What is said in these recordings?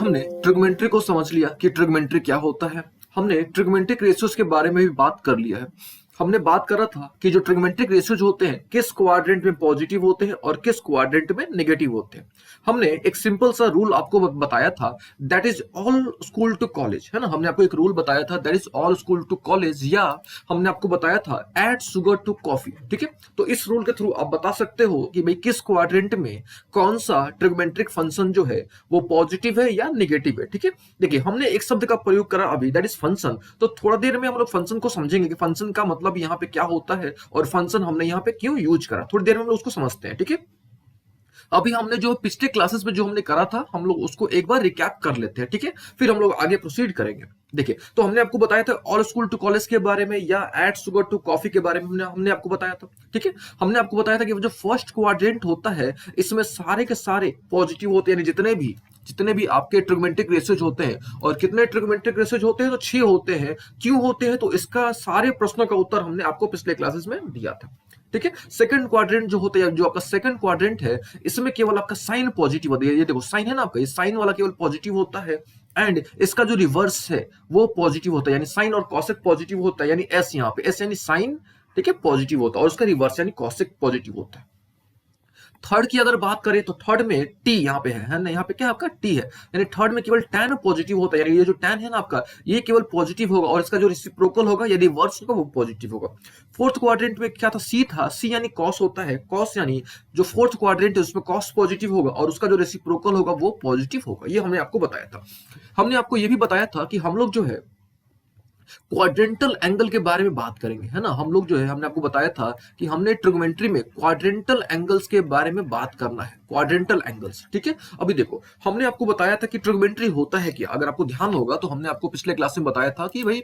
हमने ट्रिग्मेंट्री को समझ लिया कि ट्रिग्मेंट्री क्या होता है। हमने ट्रिग्मेंट्रिक रेशियोज के बारे में भी बात कर लिया है। हमने बात करा था कि जो ट्रिग्मेंट्रिक रेशियोज होते हैं किस क्वाड्रेंट में पॉजिटिव होते हैं और किस क्वाड्रेंट में नेगेटिव होते हैं। हमने एक सिंपल सा रूल आपको बताया था, that is all school to college, है ना। हमने आपको एक रूल बताया था, that is all school to college, या हमने आपको बताया था ऐड शुगर टू कॉफी। ठीक है, तो इस रूल के थ्रू आप बता सकते हो कि भाई किस क्वाड्रेंट में कौन सा ट्रिग्मेंट्रिक फंक्शन जो है वो पॉजिटिव है या निगेटिव है। ठीक है, देखिए हमने एक शब्द का प्रयोग करा अभी, दैट इज फंक्शन। तो थोड़ा देर में हम लोग फंक्शन को समझेंगे कि फंक्शन का मतलब यहाँ पे क्या होता है और फंक्शन हमने यहाँ पे क्यों यूज करा। थोड़ी देर में हम लोग उसको समझते हैं। ठीक है, अभी हमने जो पिछले क्लासेस में जो हमने करा था हम लोग उसको एक बार रिकैप कर लेते हैं। ठीक है, फिर हम लोग आगे प्रोसीड करेंगे। देखिए, तो हमने आपको बताया था ऑल स्कूल टू कॉलेज के बारे में या ऐड शुगर टू कॉफी के बारे में हमने आपको बताया था। ठीक है, हमने आपको बताया था कि जो फर्स्ट क्वाड्रेंट होता है इसमें सारे के सारे पॉजिटिव होते हैं, यानी जितने भी आपके ट्रिग्मेंट्रिक रेशियोज होते हैं। और कितने ट्रिग्मेंट्रिक रेशियोज होते हैं? तो 6 होते हैं। क्यों होते हैं? तो इसका सारे प्रश्नों का उत्तर हमने आपको पिछले क्लासेस में दिया था। ठीक है, सेकंड क्वाड्रेंट जो होता है, जो आपका सेकंड क्वाड्रेंट है, इसमें केवल आपका साइन पॉजिटिव होता है। ये देखो साइन है ना आपका, ये साइन वाला केवल पॉजिटिव होता है। एंड इसका जो रिवर्स है वो पॉजिटिव होता है, यानी साइन और कॉसेक पॉजिटिव होता है, यानी एस यहाँ पे एस यानी साइन, ठीक है, पॉजिटिव होता है, और उसका रिवर्स यानी कॉसेक पॉजिटिव होता है। थर्ड की अगर बात करें तो थर्ड में टी यहाँ पे है ना, यहाँ पे क्या आपका टी है, यानी थर्ड में केवल टैन पॉजिटिव होता है, यानी ये जो टैन है ना आपका ये केवल पॉजिटिव होगा और इसका जो रेसिप्रोकल होगा या रिवर्स होगा वो पॉजिटिव होगा। फोर्थ क्वाड्रेंट में क्या था? सी था, सी यानी कॉस होता है, कॉस यानी जो फोर्थ क्वाड्रेंट है उसमें कॉस पॉजिटिव होगा और उसका जो रेसिप्रोकल होगा वो पॉजिटिव होगा। ये हमने आपको बताया था। हमने आपको ये भी बताया था कि हम लोग जो है क्वाड्रेंटल एंगल के बारे में बात करेंगे, है ना। हम लोग जो है हमने आपको बताया था कि हमने ट्रिग्मेंट्री में क्वाड्रेंटल एंगल्स के बारे में बात करना है, क्वाड्रेंटल एंगल्स। ठीक है, अभी देखो हमने आपको बताया था कि ट्रिग्मेंट्री होता है क्या। अगर आपको ध्यान होगा तो हमने आपको पिछले क्लास में बताया था कि भाई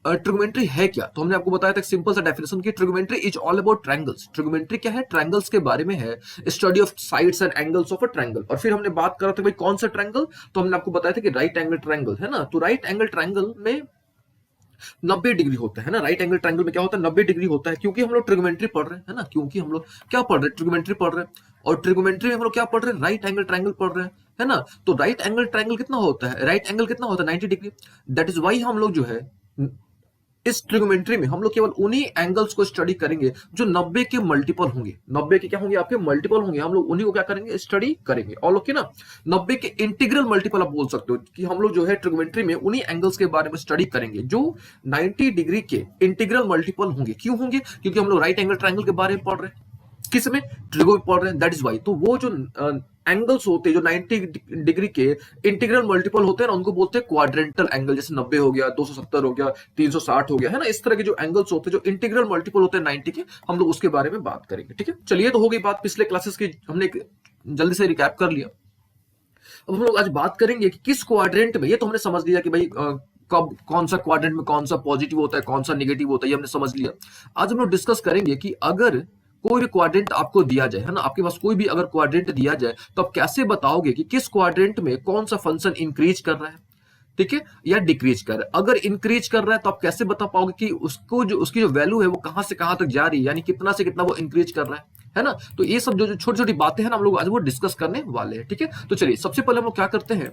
ट्रिग्मेंट्री है क्या। तो हमने आपको बताया था सिंपल सा डेफिनेशन कि ट्रिग्मेंट्री इज ऑल अबाउट ट्रायंगल्स। ट्रिग्मेंट्री क्या है? ट्रायंगल्स के बारे में है, study of sides and angles of a triangle. और फिर हमने बात करा था भाई कौन सा ट्रायंगल, तो हमने आपको बताया था कि राइट एंगल ट्रायंगल, है ना। तो राइट एंगल ट्रायंगल में 90 डिग्री होता है ना। राइट एंगल ट्रायंगल में क्या होता है? 90 डिग्री होता है, क्योंकि हम लोग ट्रिग्मेंट्री पढ़ रहे हैं, है ना। क्योंकि हम लोग क्या पढ़ रहे हैं? ट्रिग्मेंट्री पढ़ रहे हैं। और ट्रिग्मेंट्री में हम लोग क्या पढ़ रहे हैं? राइट एंगल ट्रायंगल पढ़ रहे हैं, है ना। तो राइट एंगल ट्रायंगल कितना होता है? राइट एंगल कितना होता है? 90 डिग्री। दैट इज वाई हम लोग जो है इस ट्रिग्मेंट्री में हम लोग केवल उन्हीं एंगल्स को स्टडी करेंगे जो 90 के मल्टीपल होंगे। 90 के क्या होंगे? आपके मल्टीपल होंगे। हम लोग उन्हीं को क्या करेंगे? स्टडी करेंगे। ऑल ओके ना। 90 के इंटीग्रल मल्टीपल आप बोल सकते हो कि हम लोग जो है ट्रिग्मेंट्री में उन्हीं एंगल्स के बारे में स्टडी करेंगे जो 90 डिग्री के इंटीग्रल मल्टीपल होंगे। क्यों होंगे? क्योंकि हम लोग राइट एंगल ट्रायंगल के बारे में पढ़ रहे हैं, किस में? ट्रिगो में पढ़ रहे हैं, दैट इज वाई। तो वो जो एंगल्स होते हैं जो 90 डिग्री के इंटीग्रल मल्टीपल होते हैं ना, उनको बोलते हैं क्वाड्रेंटल एंगल। जैसे 90 हो गया, 270 हो गया, 360 हो गया, है ना। इस तरह के जो एंगल्स होते हैं जो इंटीग्रल मल्टीपल होते हैं 90 के, हम लोग उसके बारे में बात करेंगे। ठीक है, चलिए, तो हो गई बात पिछले क्लासेस की, हमने जल्दी से रिकैप कर लिया। अब हम लोग आज बात करेंगे कि किस क्वाड्रेंट में, ये तो हमने समझ लिया कि भाई कब कौन सा क्वाड्रेंट में कौन सा पॉजिटिव होता है, कौन सा नेगेटिव होता है, ये हमने समझ लिया। आज हम लोग डिस्कस करेंगे कि अगर कोई भी क्वाड्रेंट आपको दिया जाए, है ना, आपके पास कोई भी अगर क्वाड्रेंट दिया जाए तो आप कैसे बताओगे कि किस क्वाड्रेंट में कौन सा फंक्शन इंक्रीज कर रहा है, ठीक है, या डिक्रीज कर रहा है। अगर इंक्रीज कर रहा है तो आप कैसे बता पाओगे कि उसको जो उसकी जो वैल्यू है वो कहां से कहां तक जा रही है, यानी कितना से कितना वो इंक्रीज कर रहा है ना। तो ये सब जो छोटी छोटी बातें हैं ना, हम लोग आज वो डिस्कस करने वाले हैं। ठीक है, तो चलिए सबसे पहले हम लोग क्या करते हैं,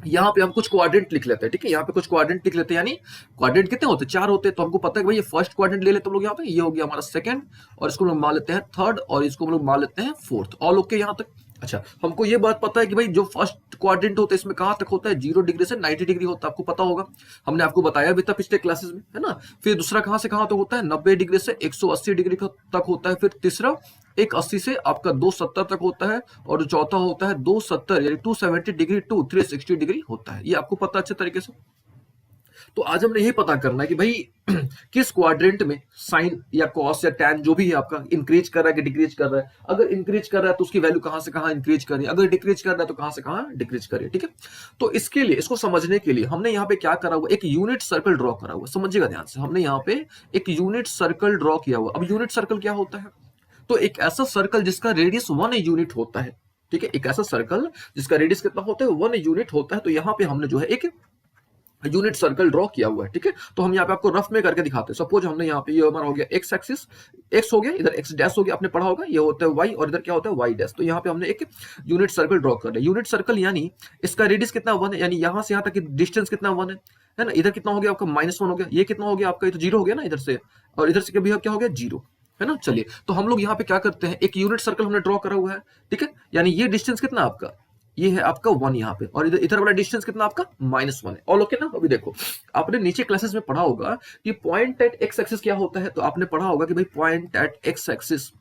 यहाँ पे हम कुछ क्वाड्रेंट लिख लेते हैं। ठीक है, यहाँ पे कुछ क्वाड्रेंट लिख लेते हैं, यानी क्वाड्रेंट कितने होते हैं? 4 होते हैं। तो हमको पता है कि भाई ये फर्स्ट क्वाड्रेंट ले लेते हैं हम लोग यहाँ पे, ये हो गया हमारा सेकंड, और इसको हम लोग मान लेते हैं थर्ड, और इसको हम लोग मान लेते हैं फोर्थ। ऑल ओके यहाँ तक। अच्छा, हमको ये बात पता है कि भाई जो फर्स्ट क्वाड्रेंट होता है इसमें कहां तक होता है? 0 डिग्री से 90 डिग्री होता है, आपको पता होगा, हमने आपको बताया भी था पिछले क्लासेस में, है ना। फिर दूसरा कहां से कहां तक होता है? 90 डिग्री से 180 डिग्री तक होता है। फिर तीसरा 180 से आपका 270 तक होता है, और जो चौथा होता है 270 यानी 270 डिग्री टू 360 डिग्री होता है। ये आपको पता अच्छे तरीके से। तो आज हमने यही पता करना है कि भाई किस क्वाड्रेंट में साइन या कॉस या टैन जो भी है आपका इंक्रीज कर रहा है कि डिक्रीज कर रहा है। अगर इंक्रीज कर रहा है तो उसकी वैल्यू कहां से कहां इंक्रीज करें, अगर डिक्रीज कर रहा है तो कहां से कहां डिक्रीज करें। ठीक है, तो इसके लिए, इसको समझने के लिए हमने यहाँ पे क्या करा हुआ, एक यूनिट सर्कल ड्रॉ करा हुआ। समझिएगा ध्यान से, हमने यहाँ पे एक यूनिट सर्कल ड्रॉ किया हुआ। अब यूनिट सर्कल क्या होता है? तो एक ऐसा सर्कल जिसका रेडियस 1 यूनिट होता है। ठीक है, एक ऐसा सर्कल जिसका रेडियस कितना होता है? 1 यूनिट होता है। तो यहाँ पे हमने जो है एक यूनिट सर्कल ड्रॉ किया हुआ है, ठीक है। तो हम यहाँ पे आपको रफ में करके दिखाते हैं। सपोज हमने यहाँ पे ये हमारा हो गया एक्स एक्सिस, एक्स हो गया, इधर एक्स डैश हो गया, आपने पढ़ा होगा, ये होता है वाई, और इधर क्या होता है वाई डैश। तो यहाँ पे हमने एक यूनिट सर्कल ड्रॉ कर लिया। यूनिट सर्कल यानी इसका रेडियस कितना 1 है, यानी यहाँ से यहाँ तक की डिस्टेंस कितना 1 है ना। इधर कितना हो गया आपका -1 हो गया, ये कितना हो गया आपका, ये तो 0 हो गया ना इधर से, और इधर से कभी क्या हो गया 0, है ना। चलिए, तो हम लोग यहाँ पे क्या करते हैं, एक यूनिट सर्कल हमने ड्रॉ करा हुआ है, ठीक है। यानी ये डिस्टेंस कितना आपका, ये है आपका 1 यहाँ पे, और इधर इधर वाला डिस्टेंस कितना आपका -1 है। ऑल ओके ना। अभी देखो, आपने नीचे क्लासेस में पढ़ा होगा कि पॉइंट एट एक्स एक्सिस क्या होता है। तो आपने पढ़ा होगा कि भाई पॉइंट एट एक्स एक्सिस,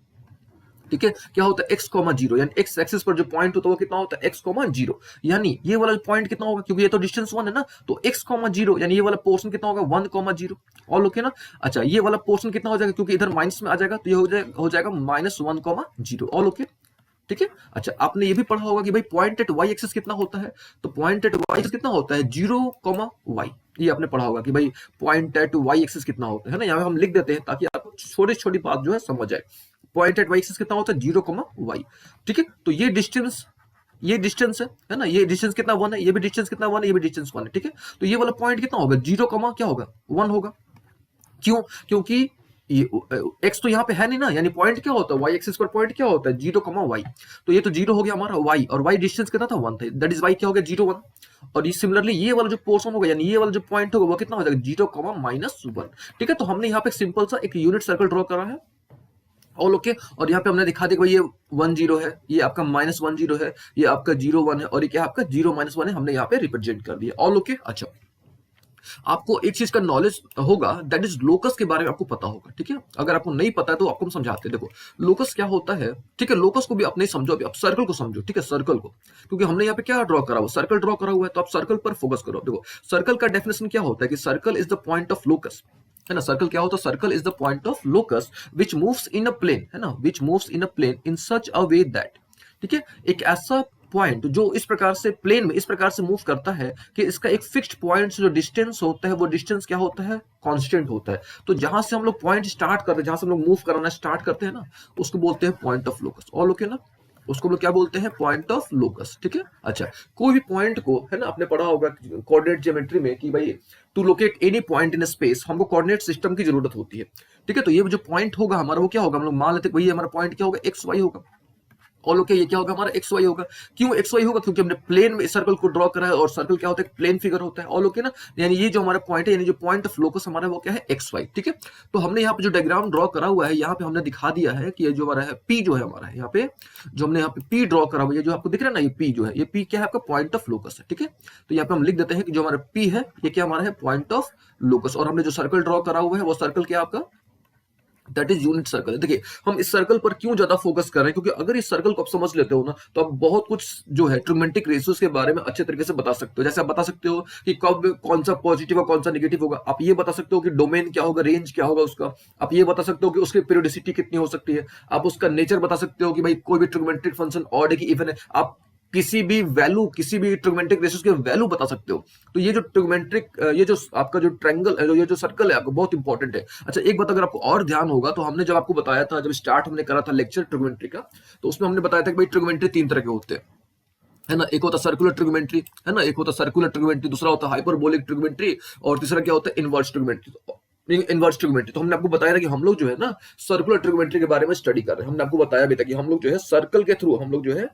ठीक है, क्या होता है x,0, यानी एक्स एक्सिस पर जो पॉइंट होता है वो कितना होता है x,0, यानी ये वाला पॉइंट कितना होगा, क्योंकि ये तो डिस्टेंस 1 है ना, तो x,0 यानी ये वाला पोर्शन कितना होगा 1,0। ऑल ओके ना। अच्छा, ये वाला पोर्शन कितना हो जाएगा, क्योंकि इधर माइनस में आ जाएगा, तो ये हो जाएगा -1,0। ऑल ओके, ठीक है। अच्छा, आपने ये भी पढ़ा होगा कि भाई पॉइंट एट वाई एक्सिस कितना होता है। तो पॉइंट एट वाई एक्सिस कितना होता है 0,y। ये आपने पढ़ा होगा कि भाई पॉइंट एट वाई एक्सिस कितना होता है ना। यहाँ हम लिख देते हैं ताकि आपको छोटी छोटी बात जो है समझ जाए। पॉइंट एट वाई एक्सिस कितना होता है 0,y, ठीक है। तो ये डिस्टेंस है ना, ये डिस्टेंस कितना 1 है, ये भी डिस्टेंस कितना 1 है, ये भी डिस्टेंस 1 है, ठीक है। तो ये वाला पॉइंट कितना होगा 0, क्या होगा 1 होगा। क्यों, क्योंकि ये एक्स तो यहाँ पे है नहीं ना, यानी पॉइंट क्या होता है वाई एक्सिस पर पॉइंट क्या होता है 0,y। तो ये तो 0 हो गया हमारा y, और y डिस्टेंस कितना था 1 था, दैट इज y क्या हो गया 0,1। और ये सिमिलरली ये वाला जो पोर्शन होगा, यानी ये वाला जो पॉइंट होगा वो कितना हो जाएगा 0,-1, ठीक है। तो हमने यहाँ पे सिंपल सा एक यूनिट सर्कल ड्रॉ करा है। All okay. और यहाँ पे हमने दिखा दिया भाई ये 1 0 है, ये आपका -1 0 है, ये आपका 0 1 है, और ये क्या आपका 0 -1 है, हमने यहाँ पे रिप्रेजेंट कर दिया। All okay. अच्छा, आपको एक चीज का नॉलेज होगा, दैट इज लोकस के बारे में आपको पता होगा, ठीक है। अगर आपको नहीं पता है तो आपको हम समझाते हैं। देखो, लोकस क्या होता है, ठीक है। लोकस को भी आप नहीं समझो, अभी आप सर्कल को समझो, ठीक है, सर्कल को, क्योंकि हमने यहाँ पे क्या ड्रॉ करा हुआ, सर्कल ड्रॉ करा हुआ है, तो आप सर्कल पर फोकस करो। देखो, सर्कल का डेफिनेशन क्या होता है कि circle is the point of locus, है ना। सर्कल क्या होता है, circle is the point of locus which moves in a plane, है ना, which moves in a plane in such a way that, ठीक है, एक ऐसा पॉइंट जो इस प्रकार से प्लेन में इस प्रकार से मूव करता है कि इसका एक फिक्स्ड पॉइंट से जो डिस्टेंस होता है वो डिस्टेंस क्या होता है कांस्टेंट होता है। तो जहां से हम लोग पॉइंट स्टार्ट करते हैं, जहां से हम लोग मूव कराना स्टार्ट करते हैं ना, उसको बोलते हैं point of locus. All okay ना, उसको हम लोग क्या बोलते हैं पॉइंट ऑफ लोकस, ठीक है। अच्छा, कोई भी पॉइंट को, है ना, आपने पढ़ा होगा कोऑर्डिनेट ज्योमेट्री में कि भाई to locate any point in space हमको कोऑर्डिनेट सिस्टम की जरूरत होती है, ठीक है। तो ये जो पॉइंट होगा हमारा वो क्या होगा, हम लोग मान लेते हैं भाई हमारा पॉइंट क्या होगा एक्स वाई होगा। ऑल ओके, ये क्या होगा हमारा एक्स वाई होगा। क्यों एक्स वाई होगा, क्योंकि हमने प्लेन में इस सर्कल को ड्रॉ करा है, और सर्कल क्या होता है प्लेन फिगर होता है। ऑल ओके ना, यानी ये जो हमारा पॉइंट है, यानी जो पॉइंट ऑफ लोकस हमारा वो क्या है एक्स वाई, ठीक है। तो हमने यहाँ पे जो डायग्राम ड्रॉ करा हुआ है, यहाँ पे हमने दिखा दिया है कि ये जो हमारा है पी जो है हमारा है, यहाँ पे जो हमने यहाँ पे पी ड्रॉ करा हुआ है, जो आपको दिख रहा है ना, ये पी जो है, ये पी क्या है आपका पॉइंट ऑफ लोकस है, ठीक है। तो यहाँ पे हम लिख देते हैं कि जो हमारा पी है ये क्या हमारा है पॉइंट ऑफ लोकस, और हमने जो सर्कल ड्रॉ करा हुआ है वो सर्कल क्या आपका दैट इज यूनिट सर्कल। देखिए, हम इस सर्कल पर क्यों ज्यादा फोकस कर रहे हैं, क्योंकि अगर इस सर्कल को आप समझ लेते हो ना, तो आप बहुत कुछ जो है ट्रिग्मेंटिक रेशियोज के बारे में अच्छे तरीके से बता सकते हो। जैसे आप बता सकते हो कि कब कौन सा पॉजिटिव और कौन सा नेगेटिव होगा, आप ये बता सकते हो कि डोमेन क्या होगा, रेंज क्या होगा उसका, आप ये बता सकते हो कि उसकी पीरियोडिसिटी कितनी हो सकती है, आप उसका नेचर बता सकते हो कि भाई कोई भी ट्रिग्मेंटिक फंक्शन ऑड है कि इवन है, आप किसी भी वैल्यू, किसी भी ट्रिग्मेंटिक रेशियोज के वैल्यू बता सकते हो। तो ये जो ट्रिग्मेंट्रिक, ये जो आपका जो ट्रायंगल, ये जो सर्कल है आपको बहुत इंपॉर्टेंट है। अच्छा, एक बात अगर आपको और ध्यान होगा, तो हमने जब आपको बताया था, जब स्टार्ट हमने करा था लेक्चर ट्रिग्मेंट्री का, तो उसमें हमने बताया था कि भाई ट्रिग्मेंट्री 3 तरह के होते हैं, है ना। एक होता सर्कुलर ट्रिग्मेंट्री, है ना, एक होता सर्कुलर ट्रिग्मेंट्री, दूसरा होता हाइपरबोलिक ट्रिग्मेंट्री, और तीसरा क्या होता है इनवर्स ट्रिग्मेंट्री। इनवर्स ट्रिग्मेंट्री, तो हमने आपको बताया था कि हम लोग जो है ना सर्कुलर ट्रिग्मेंट्री के बारे में स्टडी कर रहे हैं। हमने आपको बताया भी था कि हम लोग जो है सर्कल के थ्रू हम लोग जो है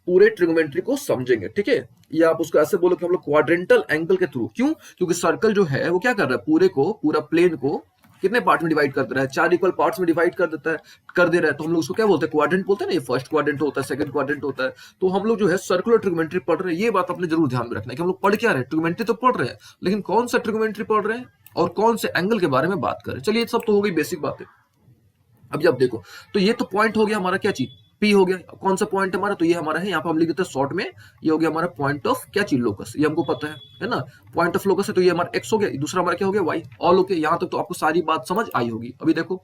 पूरे ट्रिग्मेंट्री को समझेंगे, ठीक है। या आप उसको ऐसे बोलो कि हम लोग क्वाड्रेंटल एंगल के थ्रू, क्यों, क्योंकि सर्कल जो है वो क्या कर रहा है, पूरे को, पूरा प्लेन को कितने पार्ट में डिवाइड कर दे रहा है, 4 इक्वल पार्ट्स में डिवाइड कर देता है, कर दे रहा है। तो हम लोग उसको क्या बोलते हैं क्वाड्रेंट बोलते हैं ना, ये फर्स्ट क्वाड्रेंट होता है, सेकंड क्वाड्रेंट होता है। तो हम लोग जो है सर्कुलर ट्रिग्मेंट्री पढ़ रहे हैं। ये बात आपने जरूर ध्यान में रखना है कि हम लोग पढ़ क्या रहे हैं, ट्रिग्मेंट्री तो पढ़ रहे हैं, लेकिन कौन सा ट्रिग्मेंट्री पढ़ रहे हैं और कौन से एंगल के बारे में बात करें। चलिए, ये सब तो हो गई बेसिक बातें। अभी आप देखो, तो ये तो पॉइंट हो गया हमारा, क्या चीज पी हो गया। कौन सा पॉइंट हमारा, तो ये हमारा है, यहाँ पे हम लिख देते हैं शॉर्ट में, ये हो गया हमारा पॉइंट ऑफ क्या चीज लोकस, ये हमको पता है ना, पॉइंट ऑफ लोकस है। तो ये हमारा एक्स हो गया, दूसरा हमारा क्या हो गया वाई। ऑल ओके, यहाँ तक तो आपको सारी बात समझ आई होगी। अभी देखो,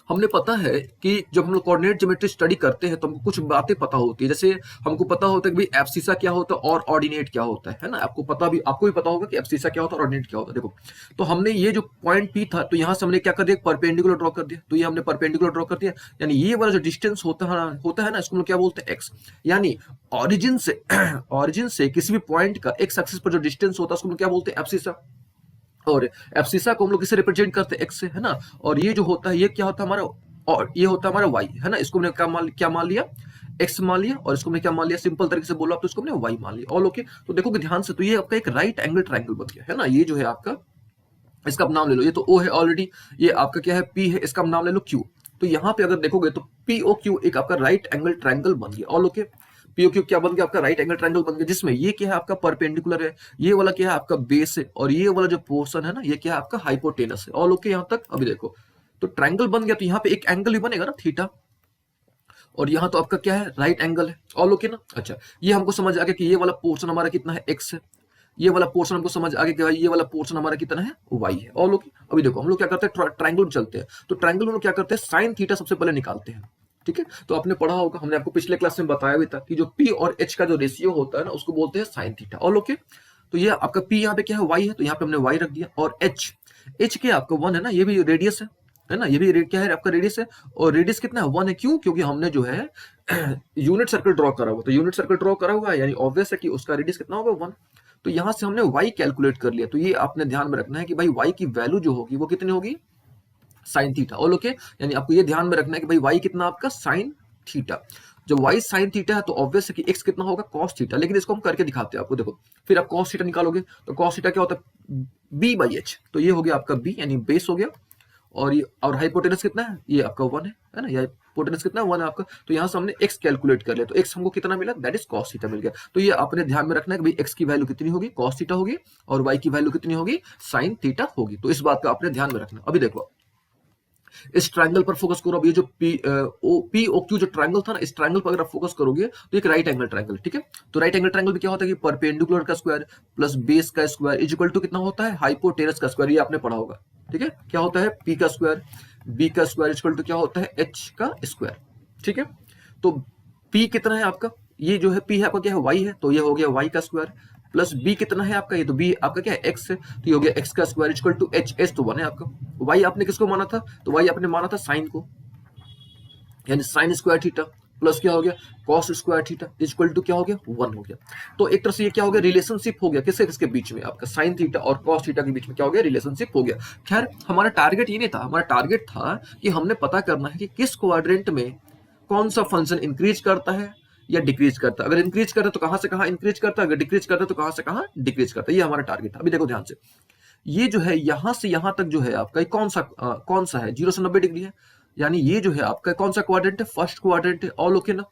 हमने पता है कि जब हम लोग कोऑर्डिनेट ज्योमेट्री स्टडी करते हैं तो हमको कुछ बातें पता होती है। जैसे हमको पता होता है कि भाई एब्सिसा क्या होता है और ऑर्डिनेट क्या होता है ना। आपको भी पता होगा कि एब्सिसा क्या होता है और ऑर्डिनेट क्या होता है। देखो, तो हमने ये जो पॉइंट पी था, तो यहां से हमने क्या कर दिया, परपेंडिकुलर ड्रॉ कर दिया। तो ये हमने परपेंडिकुलर ड्रॉ कर दिया, यानी ये वाला जो डिस्टेंस होता है ना, इसको हम लोग क्या बोलते हैं, एक्स। यानी ऑरिजिन से ऑरिजिन से किसी भी पॉइंट का एक्स एक्सिस पर जो डिस्टेंस होता है उसको हम लोग क्या बोलते हैं, एब्सिसा। और एब्सिसा को हम लोग किससे रिप्रेजेंट करते हैं, एक्स से, है ना। और ये जो होता है, ये क्या होता है हमारा, और ये होता है हमारा वाई, है ना। इसको हमने क्या मान लिया, एक्स मान लिया, और इसको हमने क्या मान लिया, सिंपल तरीके से बोला तो इसको हमने वाई मान लिया। All okay. तो देखोगे ध्यान से, तो ये आपका एक राइट एंगल ट्रायंगल बन गया, है ना। ये जो है आपका, इसका आप नाम ले लो, ये तो ओ है ऑलरेडी, ये आपका क्या है, पी है, इसका नाम ले लो क्यू। तो यहाँ पे अगर देखोगे तो पी ओ क्यू एक आपका राइट एंगल ट्रायंगल बन गया। All okay. पीओ क्यू क्या बन गया, आपका राइट एंगल ट्रायंगल बन गया, जिसमें ये क्या है आपका परपेंडिकुलर है, ये वाला क्या है आपका बेस है, और ये वाला जो पोर्शन है ना, ये क्या है आपका हाइपोटेनस है। ऑल ओके यहाँ तक। अभी देखो, तो ट्रायंगल बन गया, तो यहाँ पे एक एंगल भी बनेगा ना, थीटा, और यहाँ तो आपका क्या है, राइट एंगल है। ऑल ओके ना। अच्छा, ये हमको समझ आ गया कि ये वाला पोर्शन हमारा कितना है, एक्स है। ये वाला पोर्शन हमको समझ आ गया कि भाई ये वाला पोर्शन हमारा कितना है, वाई है। All okay. अभी देखो, हम लोग क्या करते हैं, ट्रायंगल में चलते हैं। तो ट्रायंगल में हम लोग क्या करते हैं, साइन थीटा सबसे पहले निकालते हैं। ठीक है, तो आपने पढ़ा होगा, हमने आपको पिछले क्लास में बताया भी था कि जो पी और एच का जो रेशियो होता है ना, उसको बोलते हैं साइन थीटा। All okay. तो ये आपका पी यहाँ पे क्या है, वाई है, तो यहाँ पे हमने वाई रख दिया। और एच, एच क्या आपका 1 है ना, ये भी रेडियस है ना, ये भी क्या है आपका, रेडियस है। और रेडियस कितना है, 1 है। क्यों, क्योंकि हमने जो है यूनिट सर्कल ड्रॉ करा हुआ, तो यूनिट सर्कल ड्रॉ करा हुआ है, यानी ऑब्वियस है कि उसका रेडियस कितना होगा, 1। तो यहां से हमने y कैलकुलेट कर लिया। तो ये आपने ध्यान में रखना है कि भाई y की वैल्यू जो होगी वो कितनी होगी, साइन थीटा। All okay. यानी आपको ये ध्यान में रखना है कि भाई y कितना आपका, साइन थीटा। जब y साइन थीटा है तो ऑब्वियस है कि x कितना होगा, कॉस थीटा। लेकिन इसको हम करके दिखाते हैं आपको। देखो, फिर आप कॉस थीटा निकालोगे, तो कॉस थीटा क्या होता है, b/h। तो ये हो गया आपका b, यानी बेस हो गया। और ये, और हाइपोटेनस कितना है, ये आपका 1 है ना, ये हाइपोटेनस कितना है, 1 है आपका। तो यहाँ से हमने x कैलकुलेट कर लिया, तो x हमको कितना मिला, दैट इज कॉस थीटा मिल गया। तो ये आपने ध्यान में रखना है कि भाई x की वैल्यू कितनी होगी, कॉस थीटा होगी, और y की वैल्यू कितनी होगी, साइन थीटा होगी। तो इस बात का आपने ध्यान में रखना। अभी देखो, इस ट्रायंगल पर फोकस करो। अब ये जो पी ओ क्यू जो ट्रायंगल था ना, इस ट्रायंगल पर अगर आप फोकस करोगे तो एक राइट एंगल ट्रायंगल, ठीक है। तो राइट एंगल ट्रायंगल में क्या होता है कि परपेंडिकुलर का स्क्वायर प्लस बेस का स्क्वायर इज इक्वल टू कितना होता है, हाइपोटेनस का स्क्वायर। ये आपने पढ़ा होगा, ठीक है। क्या होता है, पी का स्क्वायर, बी का स्क्वायर इज इक्वल टू क्या होता है, एच का स्क्वायर, ठीक है। तो पी कितना है आपका, ये जो है पी है आपका क्या है, वाई है, तो ये हो गया वाई का स्क्वायर, प्लस बी कितना है आपका, ये तो बी आपका क्या है, एक्स है, तो ये हो गया एक्स का square equal to H. H तो 1 है आपका। वाई आपने किसको माना था, तो वाई आपने माना था साइन को, यानी साइन स्क्वायर थीटा, प्लस क्या हो गया, cos square theta equal to क्या हो गया, 1 हो गया। तो एक तरह से ये क्या हो गया, रिलेशनशिप हो गया, किसके किसके बीच में, आपका साइन थीटा और कॉस थीटा के बीच में क्या हो गया, रिलेशनशिप हो गया। खैर, हमारा टारगेट ये नहीं था, हमारा टारगेट था कि हमने पता करना है कि किस क्वाड्रेंट में कौन सा फंक्शन इंक्रीज करता है या डिक्रीज करता है। अगर इंक्रीज करता है तो कहां से कहां इंक्रीज करता है, अगर डिक्रीज करता है तो कहां से कहां डिक्रीज करता है। ये हमारा टारगेट था। अभी देखो ध्यान से, ये जो है यहां से यहां तक जो है आपका कौन सा है, 0 से 90 डिग्री है। यानी ये जो है आपका कौन सा क्वाड्रेंट है, फर्स्ट क्वाड्रेंट है। ऑल ओके ना,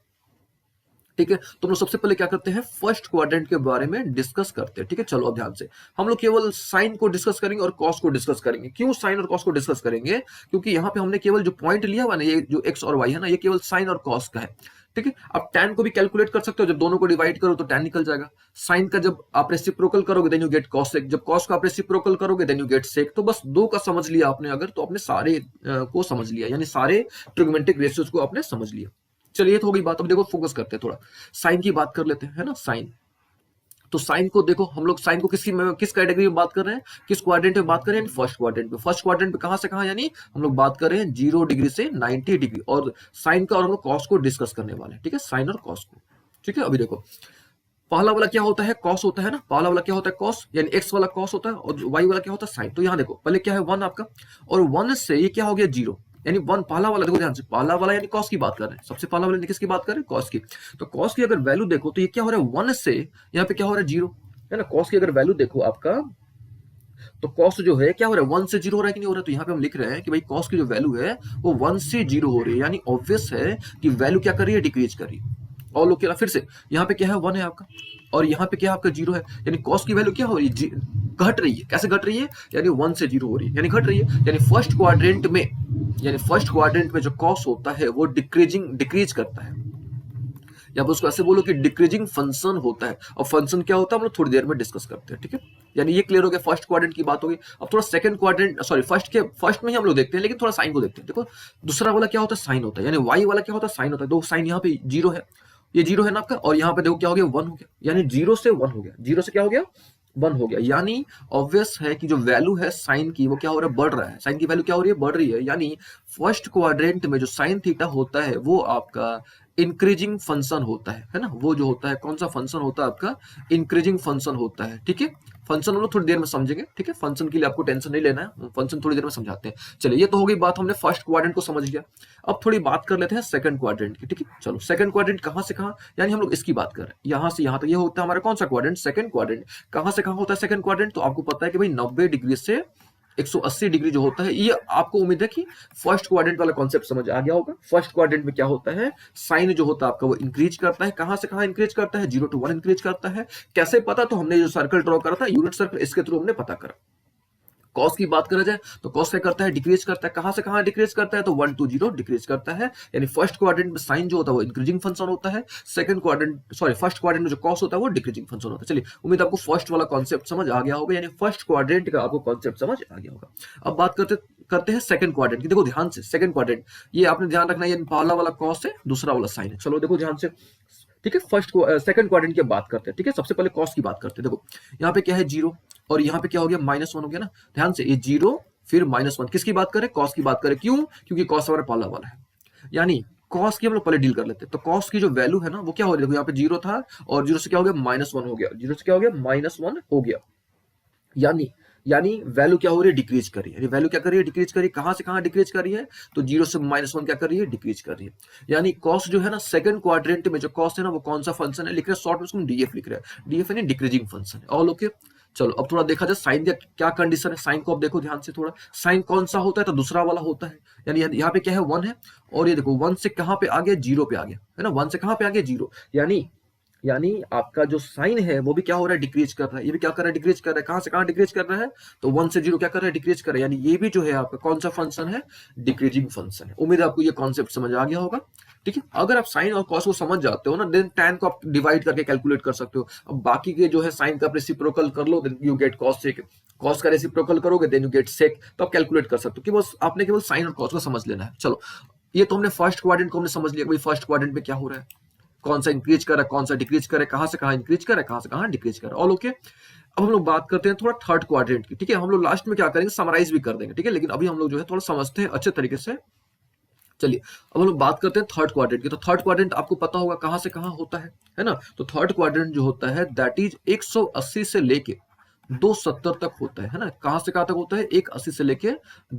ठीक है। तो हम लोग सबसे पहले क्या करते हैं, फर्स्ट क्वाड्रेंट के बारे में डिस्कस करते हैं, ठीक है। चलो अब ध्यान से, हम लोग केवल साइन को डिस्कस करेंगे और कॉस को डिस्कस करेंगे। क्यों साइन और कॉस को डिस्कस करेंगे, क्योंकि यहाँ पे हमने केवल जो पॉइंट लिया हुआ ना, ये जो एक्स और वाई है ना, ये केवल साइन और कॉस का है, ठीक है। अब tan को भी कैलकुलेट कर सकते हो, जब दोनों को डिवाइड करो तो tan निकल जाएगा। साइन का जब आप रेसिप्रोकल करोगे देन यू गेट cosec, जब cos का आप रेसिप्रोकल करोगे देन यू गेट sec। तो बस दो का समझ लिया आपने अगर, तो आपने सारे को समझ लिया, यानी सारे ट्रिग्मेंटिक रेशियोज को आपने समझ लिया। चलिए, तो हो गई बात। अब देखो, फोकस करते हैं थोड़ा, साइन की बात कर लेते हैं, है ना, साइन। तो साइन को देखो, हम लोग साइन को किस कैटेगरी में बात कर रहे हैं, किस क्वाड्रेंट में बात कर रहे हैं, फर्स्ट क्वाड्रेंट में। फर्स्ट क्वाड्रेंट में कहां से कहां, यानी हम लोग बात कर रहे हैं 0 डिग्री से 90 डिग्री, और साइन का और हम लोग कॉस को डिस्कस करने वाले हैं, ठीक है, साइन और कॉस को, ठीक है। अभी देखो, पहला वाला क्या होता है, कॉस होता है ना, पहला वाला क्या होता है, कॉस, यानी एक्स वाला कॉस होता है, और वाई वाला क्या होता है, साइन। तो यहाँ देखो, पहले क्या है, 1 आपका, और 1 से ये क्या हो गया, 0, यानी 1 पहला वाला। देखो ध्यान से, पहला वाला यानी कॉस की बात कर रहे हैं, सबसे पहला वाला किसकी बात कर रहे हैं, कॉस की। तो कॉस की अगर वैल्यू देखो तो ये क्या हो रहा है, 1 से यहाँ पे क्या हो रहा है, 0, है ना। कॉस की अगर वैल्यू देखो आपका, तो कॉस जो है क्या हो रहा है, 1 से 0 हो रहा है कि नहीं हो रहा है। तो यहाँ पे हम लिख रहे हैं कि भाई कॉस की जो वैल्यू है वो 1 से 0 हो रही है, यानी ऑब्वियस है कि वैल्यू क्या कर रही है, डिक्रीज कर रही है। और लोग फिर से यहाँ पे क्या है, 1 है आपका, और यहाँ पे क्या है आपका, 0 है, यानी कॉस की वैल्यू क्या हो रही है, घट रही है। कैसे घट रही है, यानी 1 से 0 हो रही है, यानी घट रही है। यानी फर्स्ट क्वाड्रेंट में जो कॉस होता है वो डिक्रीज करता है, या आप उसको ऐसे बोलो कि डिक्रीजिंग फंक्शन होता है। और फंक्शन क्या होता है हम लोग थोड़ी देर में डिस्कस करते हैं, ठीक है। यानी ये क्लियर हो गया, फर्स्ट क्वाड्रेंट की बात होगी। अब थोड़ा सेकंड क्वाड्रेंट, सॉरी फर्स्ट में ही हम लोग देखते हैं, लेकिन थोड़ा साइन को देखते हैं। देखो दूसरा वाला क्या होता है, साइन होता है, यानी वाई वाला क्या होता है, साइन होता है। तो साइन यहाँ पे जीरो है, ये जीरो है ना आपका, और यहाँ पे देखो क्या हो गया, वन हो गया, यानी जीरो से वन हो गया, जीरो से क्या हो गया, वन हो गया। यानी ऑब्वियस है कि जो वैल्यू है साइन की वो क्या हो रहा है, बढ़ रहा है। साइन की वैल्यू क्या हो रही है, बढ़ रही है। यानी फर्स्ट क्वाड्रेंट में जो साइन थीटा होता है वो आपका इंक्रीजिंग फंक्शन होता है ना। वो जो होता है कौन सा फंक्शन होता है आपका, इंक्रीजिंग फंक्शन होता है, ठीक है। फंक्शन हम लोग थोड़ी देर में समझेंगे, ठीक है। फंक्शन के लिए आपको टेंशन नहीं लेना है, फंक्शन थोड़ी देर में समझाते हैं। चलिए ये तो हो गई बात, हमने फर्स्ट क्वाड्रेंट को समझ लिया। अब थोड़ी बात कर लेते हैं सेकंड क्वाड्रेंट की, ठीक है। चलो सेकंड क्वाड्रेंट कहां से कहां, यानी हम लोग इसकी बात कर रहे हैं यहां से यहां तक। ये होता है हमारा कौन सा क्वाड्रेंट, सेकंड क्वाड्रेंट। कहां से कहां होता है सेकंड क्वाड्रेंट, तो आपको पता है कि भाई 90 डिग्री से 180 डिग्री जो होता है, ये आपको उम्मीद है कि फर्स्ट क्वाड्रेंट वाला कॉन्सेप्ट समझ आ गया होगा। फर्स्ट क्वाड्रेंट में क्या होता है, साइन जो होता है आपका वो इंक्रीज करता है। कहां से कहां इंक्रीज करता है, 0 to 1 इंक्रीज करता है। कैसे पता, तो हमने जो सर्कल ड्रॉ करा था यूनिट सर्कल, इसके थ्रू हमने पता करा। कॉस की बात करा जाए तो कॉस क्या करता है, डिक्रीज करता है। कहां से कहां डिक्रीज करता है, तो 1 to 0 डिक्रीज करता है। यानी फर्स्ट क्वाड्रेंट में साइन जो होता है वो इंक्रीजिंग फंक्शन होता है, second quadrant sorry first quadrant में जो कॉस होता है वो डिक्रीजिंग फंक्शन होता है। चलिए उम्मीद आपको फर्स्ट वाला कॉन्सेप्ट समझ आ गया होगा, यानी फर्स्ट क्वाड्रेंट का आपको कॉन्सेप्ट समझ आ गया होगा। अब बात करते हैं सेकंड क्वाड्रेंट की। देखो ध्यान से, सेकंड क्वाड्रेंट ये आपने ध्यान रखना है, पहला वाला कॉस है, दूसरा वाला साइन है। चलो देखो ध्यान से, ठीक है। सेकंड क्वाड्रेंट की बात करते हैं, ठीक है। सबसे पहले कॉस की बात करते हैं। देखो यहाँ पे क्या है, जीरो, और यहाँ पे क्या हो गया, -1 हो गया ना। ध्यान से, ये जीरो फिर -1, किसकी बात करें, कॉस की बात करें। क्यों, क्योंकि कॉस हमारा पहला वाला है। यानी कॉस की हम लोग पहले डील कर लेते हैं। तो कॉस की जो वैल्यू है ना वो क्या हो रही है, देखो यहाँ पे जीरो था और जीरो से क्या हो गया, -1 हो गया, जीरो से क्या हो गया, -1 हो गया। यानी यानी वैल्यू क्या हो रही है, डिक्रीज कर रही है। वैल्यू क्या कर रही है, डिक्रीज कर रही है। कहां से कहां डिक्रीज कर रही है, तो 0 से -1 क्या कर रही है, डिक्रीज कर रही है। यानी कॉस जो है ना सेकंड क्वाड्रेंट में जो कॉस है ना वो कौन सा फंक्शन है, लिख रहे हैं शॉर्ट में उसको डीएफ लिख रहे हैं। डीएफ यानी डिक्रीजिंग फंक्शन है। All okay. चलो अब थोड़ा देखा जाए साइन का क्या कंडीशन है। साइन को अब देखो ध्यान से थोड़ा, साइन कौन सा होता है, तो दूसरा वाला होता है। यानी यहाँ पे क्या है, 1 है, और ये देखो 1 से कहां पे आ गया, 0 पे आ गया, है ना। 1 से कहां पे आ गया, 0। यानी आपका जो साइन है वो भी क्या हो रहा है, डिक्रीज कर रहा है। ये भी क्या कर रहा है, डिक्रीज कर रहा है। कहां से कहां डिक्रीज कर रहा है, तो 1 से 0 क्या कर रहा है, डिक्रीज कर रहा है। यानी ये भी जो है आपका कौन सा फंक्शन है, डिक्रीजिंग फंक्शन है। उम्मीद है आपको ये कॉन्सेप्ट समझ आ गया होगा, ठीक है। अगर आप साइन और कॉस को समझ जाते हो ना, देन tan को आप डिवाइड करके कैलकुलेट कर सकते हो। अब बाकी के जो है साइन का रेसिप्रोकल कर लो, then you get cosec. Cos का रेसिप्रोकल करोगे देन यू गेट सेक। तो आप कैलकुलेट कर सकते हो कि बस आपने केवल साइन और कॉस को समझ लेना है। चलो ये तो हमने फर्स्ट क्वाड्रेंट को हमने समझ लिया, भाई फर्स्ट क्वाड्रेंट में क्या हो रहा है, कौन सा इंक्रीज कर रहा है, कौन सा डिक्रीज कर रहा है, कहां से कहां इंक्रीज कर रहा है, कहां से कहां डिक्रीज कर रहा है। All okay. अब हम लोग बात करते हैं थोड़ा थर्ड क्वाड्रेंट की, ठीक है। हम लोग लास्ट में क्या करेंगे, समराइज भी कर देंगे, ठीक है। लेकिन अभी हम लोग जो है थोड़ा समझते हैं अच्छे तरीके से। चलिए अब हम लोग बात करते हैं थर्ड क्वाड्रेंट की। तो थर्ड क्वाड्रेंट आपको पता होगा कहां से कहां होता है ना। तो थर्ड क्वाड्रेंट जो होता है दैट इज 180 से लेके 270 तक होता है ना। कहां से कहां तक होता है, 180 से लेके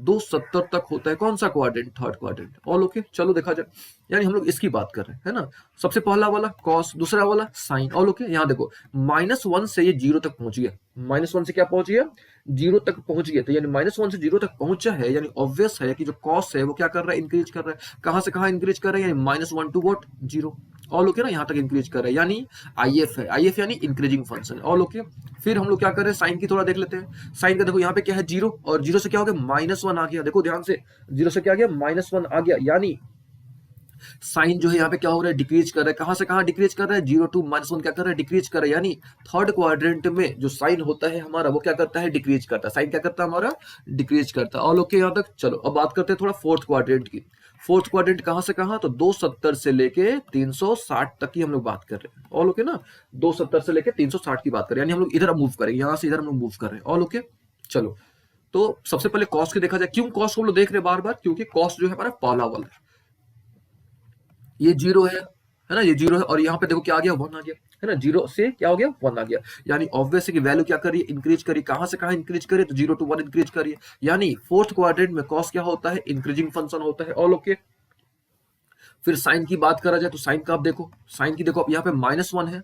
270 तक होता है। कौन सा quadrant, third quadrant. All okay. चलो देखा जाए, यानी हम लोग इसकी बात कर रहे हैं, है ना। सबसे पहला वाला कॉस, दूसरा वाला साइन। All okay. यहाँ देखो -1 से ये 0 तक पहुंच गया, -1 से क्या पहुंच गया, 0 तक पहुंच गया। तो यानी -1 से 0 तक पहुंचा है, यानी ऑब्वियस है कि जो कॉस है वो क्या कर रहा है, इंक्रीज कर रहा है। कहां से कहां इंक्रीज कर रहा है, यानी -1 to what, 0। ऑल ओके ना, यहाँ तक इंक्रीज कर रहा है, यानी आईएफ है। आईएफ यानी इंक्रीजिंग फंक्शन। All okay. फिर हम लोग क्या कर रहे हैं, साइन की थोड़ा देख लेते हैं। साइन का देखो यहाँ पे क्या है, 0, और 0 से क्या हो गया, -1 आ गया। देखो ध्यान से, 0 से क्या आ गया, -1 आ गया। यानी साइन जो है यहाँ पे क्या हो रहा है, डिक्रीज कर रहा है। कहां से कहां डिक्रीज कर रहा है, 0 to -1 क्या कर रहा है, डिक्रीज कर रहा है। यानी थर्ड क्वाड्रेंट में जो साइन होता है हमारा वो क्या करता है, डिक्रीज करता है। साइन क्या करता है हमारा, डिक्रीज करता है। ऑल ओके यहाँ तक। चलो अब बात करते हैं थोड़ा फोर्थ क्वाड्रेंट की। फोर्थ क्वाड्रेंट कहां से कहां, तो 270 से लेके 360 तक की हम लोग बात कर रहे हैं। ऑल ओके ना, 270 से लेके 360 की बात करें, यानी हम लोग इधर मूव करेंगे, यहां से इधर हम लोग मूव कर रहे हैं। All okay. चलो तो सबसे पहले कॉस की देखा जाए। क्यों कॉस को हम लोग देख रहे हैं बार बार, क्योंकि कॉस जो है हमारा पहला वाला है, ये 0 है ना, ये 0 है, और यहाँ पे देखो क्या आ गया, 1 आ गया, है ना। 0 से क्या हो गया, 1 आ गया। यानी ऑब्वियस है कि वैल्यू क्या करिए, इंक्रीज करिए। कहां से कहां इंक्रीज करिए, तो 0 to 1 इंक्रीज करिए। यानी फोर्थ क्वाड्रेंट में कॉस क्या होता है, इंक्रीजिंग फंक्शन होता है। All okay. फिर साइन की बात करा जाए तो साइन का आप देखो, साइन की देखो अब यहाँ पे -1 है,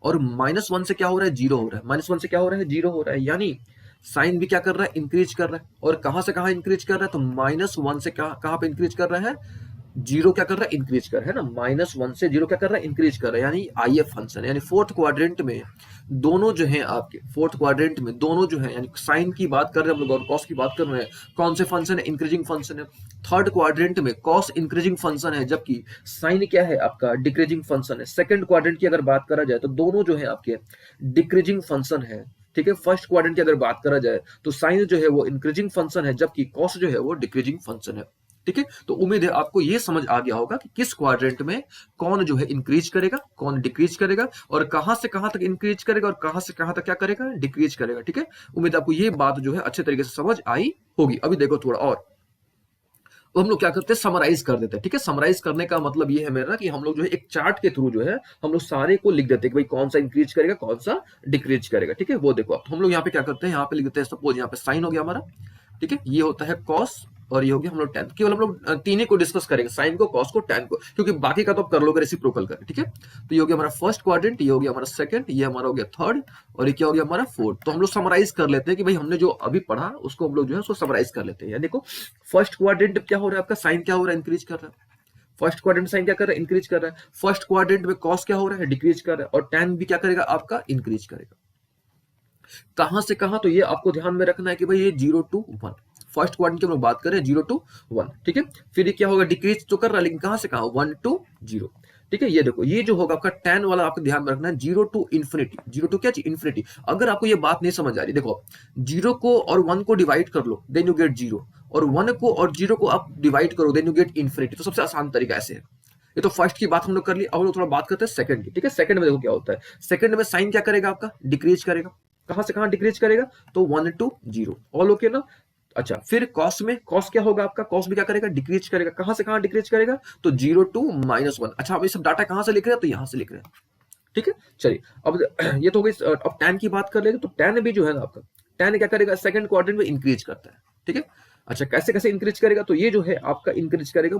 और -1 से क्या हो रहा है, 0 हो रहा है। -1 से क्या हो रहा है, 0 हो रहा है। यानी साइन भी क्या कर रहा है, इंक्रीज कर रहा है। और कहां से कहां इंक्रीज कर रहा है, तो -1 से कहां पे इंक्रीज कर रहा है, जीरो क्या कर रहा है, इंक्रीज कर रहा है ना, -1 से जीरो क्या कर रहा है, इंक्रीज कर रहा है, यानी आई एफ फंक्शन, यानी फोर्थ क्वाड्रेंट में दोनों जो है आपके, फोर्थ क्वाड्रेंट में दोनों जो है, यानी साइन की बात कर रहे हैं हम लोग और कॉस की बात कर रहे हैं, कौन से फंक्शन है, इंक्रीजिंग फंक्शन है। थर्ड क्वाड्रेंट में कॉस इंक्रीजिंग फंक्शन है, जबकि साइन क्या है आपका, डिक्रीजिंग फंक्शन है। सेकंड क्वाड्रेंट की अगर बात करा जाए तो दोनों जो है आपके डिक्रीजिंग फंक्शन है, ठीक है। फर्स्ट क्वाड्रेंट की अगर बात करा जाए तो साइन जो है वो इंक्रीजिंग फंक्शन है, जबकि कॉस जो है वो डिक्रीजिंग फंक्शन है, ठीक है। तो उम्मीद है आपको ये समझ आ गया होगा कि किस क्वाड्रेंट में कौन जो है इंक्रीज करेगा, कौन डिक्रीज करेगा, और कहां से कहां तक इंक्रीज करेगा और कहां से कहां तक क्या करेगा, डिक्रीज करेगा, ठीक है। उम्मीद है आपको ये बात जो है अच्छे तरीके से समझ आई होगी। अभी देखो थोड़ा और, तो हम लोग क्या करते हैं, समराइज कर देते हैं, ठीक है। समराइज करने का मतलब ये है मेरा कि हम लोग जो है एक चार्ट के थ्रू जो है हम लोग सारे को लिख देते हैं कि भाई कौन सा इंक्रीज करेगा, कौन सा डिक्रीज करेगा, ठीक है। वो देखो अब हम लोग यहाँ पे क्या करते हैं, यहाँ पे लिख देते हैं, सपोज यहाँ पे साइन हो गया हमारा, ठीक है, ये होता है कॉस, और ये हो गया हम लोग टैन। केवल हम लोग तीन ही को डिस्कस करेंगे, साइन को, कॉस को, टैन को, क्योंकि बाकी का तो आप कर लोगे रेसिप्रोकल करके, ठीक है। तो ये हो गया हमारा फर्स्ट क्वाड्रेंट, ये हो गया हमारा सेकंड, ये हमारा हो गया थर्ड, और ये क्या हो गया हमारा फोर्थ। तो हम लोग समराइज कर लेते हैं कि भाई हमने जो अभी पढ़ा उसको हम लोग जो है उसको समराइज कर लेते हैं। देखो फर्स्ट क्वाड्रेंट क्या हो रहा है आपका, साइन क्या हो रहा है, इंक्रीज कर रहा है। फर्स्ट क्वाड्रेंट साइन क्या कर रहा है, इंक्रीज कर रहा है। फर्स्ट क्वाड्रेंट में कॉस क्या हो रहा है, डिक्रीज कर रहा है, और टैन भी क्या करेगा आपका, इंक्रीज करेगा। कहां से कहां, तो ये आपको ध्यान में रखना है कि भाई ये 0 to 1, फर्स्ट क्वाड्रेंट की हम लोग बात करें 0 to 1, ठीक है। फिर ये क्या होगा, डिक्रीज तो कर रहा है, लेकिन कहां से कहां, 1 to 0, ठीक है। ये देखो ये जो होगा आपका tan वाला, आपको ध्यान में रखना है 0 to इन्फिनिटी, 0 to क्या चीज, इन्फिनिटी। अगर आपको ये बात नहीं समझ आ रही, देखो 0 को और 1 को डिवाइड कर लो, देन यू गेट 0, और 1 को और 0 को आप डिवाइड करो, देन यू गेट इन्फिनिटी। तो सबसे आसान तरीका ऐसे है। ये तो फर्स्ट की बात हम लोग कर ली, अब हम लोग थोड़ा बात करते हैं सेकंड की, ठीक है। सेकंड में देखो क्या होता है, सेकंड में साइन क्या करेगा आपका, डिक्रीज करेगा। कहां से कहां डिक्रीज करेगा, तो 1 to 0, ऑल ओके ना। अच्छा, फिर कॉस में, कॉस क्या होगा आपका, कॉस भी क्या करेगा, डिक्रीज करेगा। कहां से कहां डिक्रीज करेगा, तो 0 to -1। अच्छा, अब ये सब डाटा कहां से लिख रहे हैं, तो यहां से लिख रहे हैं, ठीक है। चलिए अब ये तो हो गई। अब टैन की बात कर लेंगे, तो टैन भी जो है ना आपका, टैन क्या करेगा, सेकंड क्वाड्रेंट में इंक्रीज करता है, ठीक है। अच्छा, कैसे कैसे इंक्रीज करेगा, तो ये जो है आपका इंक्रीज करेगा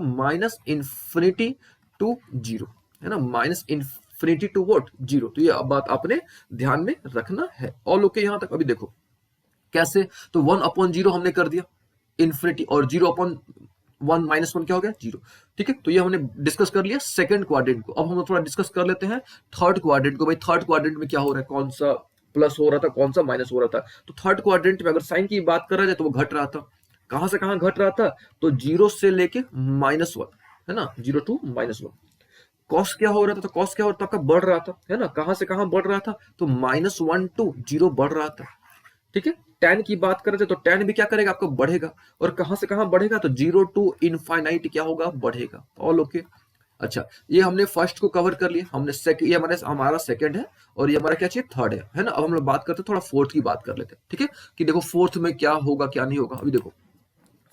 -इन्फिनिटी टू 0, है ना, -इन्फिनिटी टू व्हाट, 0। तो ये बात आपने ध्यान में रखना है, ऑल ओके यहां तक। अभी देखो कैसे, तो 1/0 हमने कर दिया इन्फिनिटी, और 0/1 -1 क्या हो गया, 0, ठीक है। तो ये हमने डिस्कस कर लिया सेकंड क्वाड्रेंट को। अब हम थोड़ा डिस्कस कर लेते हैं थर्ड क्वाड्रेंट को। भाई थर्ड क्वाड्रेंट में क्या हो रहा है, कौन सा प्लस हो रहा था, कौन सा माइनस हो रहा था। तो थर्ड क्वाड्रेंट में अगर साइन की बात करा जाए तो वो घट रहा था। कहां से कहां घट रहा था, तो 0 से लेके -1, है ना, 0 to -1। कॉस क्या हो रहा था, तो कॉस क्या हो रहा था आपका, बढ़ रहा था, है ना। कहां से कहां बढ़ रहा था, तो -1 to 0 बढ़ रहा था, ठीक है। tan की बात करें तो tan भी क्या करेगा आपका, बढ़ेगा। और कहां से कहां बढ़ेगा, तो 0 to इनफाइनाइट क्या होगा, बढ़ेगा, ऑल ओके। अच्छा, ये हमने फर्स्ट को कवर कर लिया, हमने सेकंड, ये हमारा सेकंड है, और ये हमारा क्या चाहिए, थर्ड है ना। अब हम लोग बात करते हैं थोड़ा फोर्थ की बात कर लेते हैं, ठीक है, कि देखो फोर्थ में क्या होगा क्या नहीं होगा। अभी देखो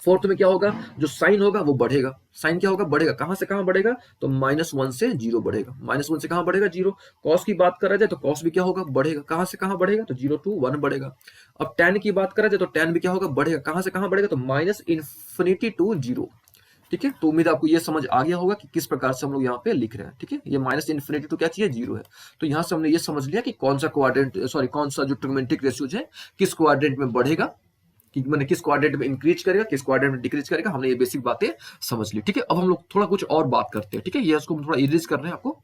फोर्थ में क्या होगा, जो साइन होगा वो बढ़ेगा। साइन क्या होगा, बढ़ेगा। कहां से कहां बढ़ेगा, तो -1 से 0 बढ़ेगा। -1 से कहां बढ़ेगा, 0। कॉस की बात करा जाए तो कॉस भी क्या होगा, बढ़ेगा। कहां से कहां बढ़ेगा, तो 0 to 1 बढ़ेगा। अब tan की बात करा जाए तो tan भी क्या होगा, बढ़ेगा। कहां से कहां बढ़ेगा, तो -इन्फिनिटी टू 0, ठीक है। तो उम्मीद आपको ये समझ आ गया होगा कि किस प्रकार से हम लोग यहाँ पे लिख रहे हैं, ठीक है। ये -इन्फिनिटी टू क्या चाहिए, 0 है। तो यहाँ से हमने ये समझ लिया कि कौन सा क्वाड्रेंट, सॉरी कौन सा जो ट्रिग्मेंट्रिक रेशियोज है किस क्वाड्रेंट में बढ़ेगा, कि मैंने किस क्वाड्रेंट में इंक्रीज करेगा, किस क्वाड्रेंट में डिक्रीज करेगा। हमने ये बेसिक बातें समझ ली, ठीक है। अब हम लोग थोड़ा कुछ और बात करते हैं, ठीक है। ये इसको हम थोड़ा इरेज कर रहे हैं आपको।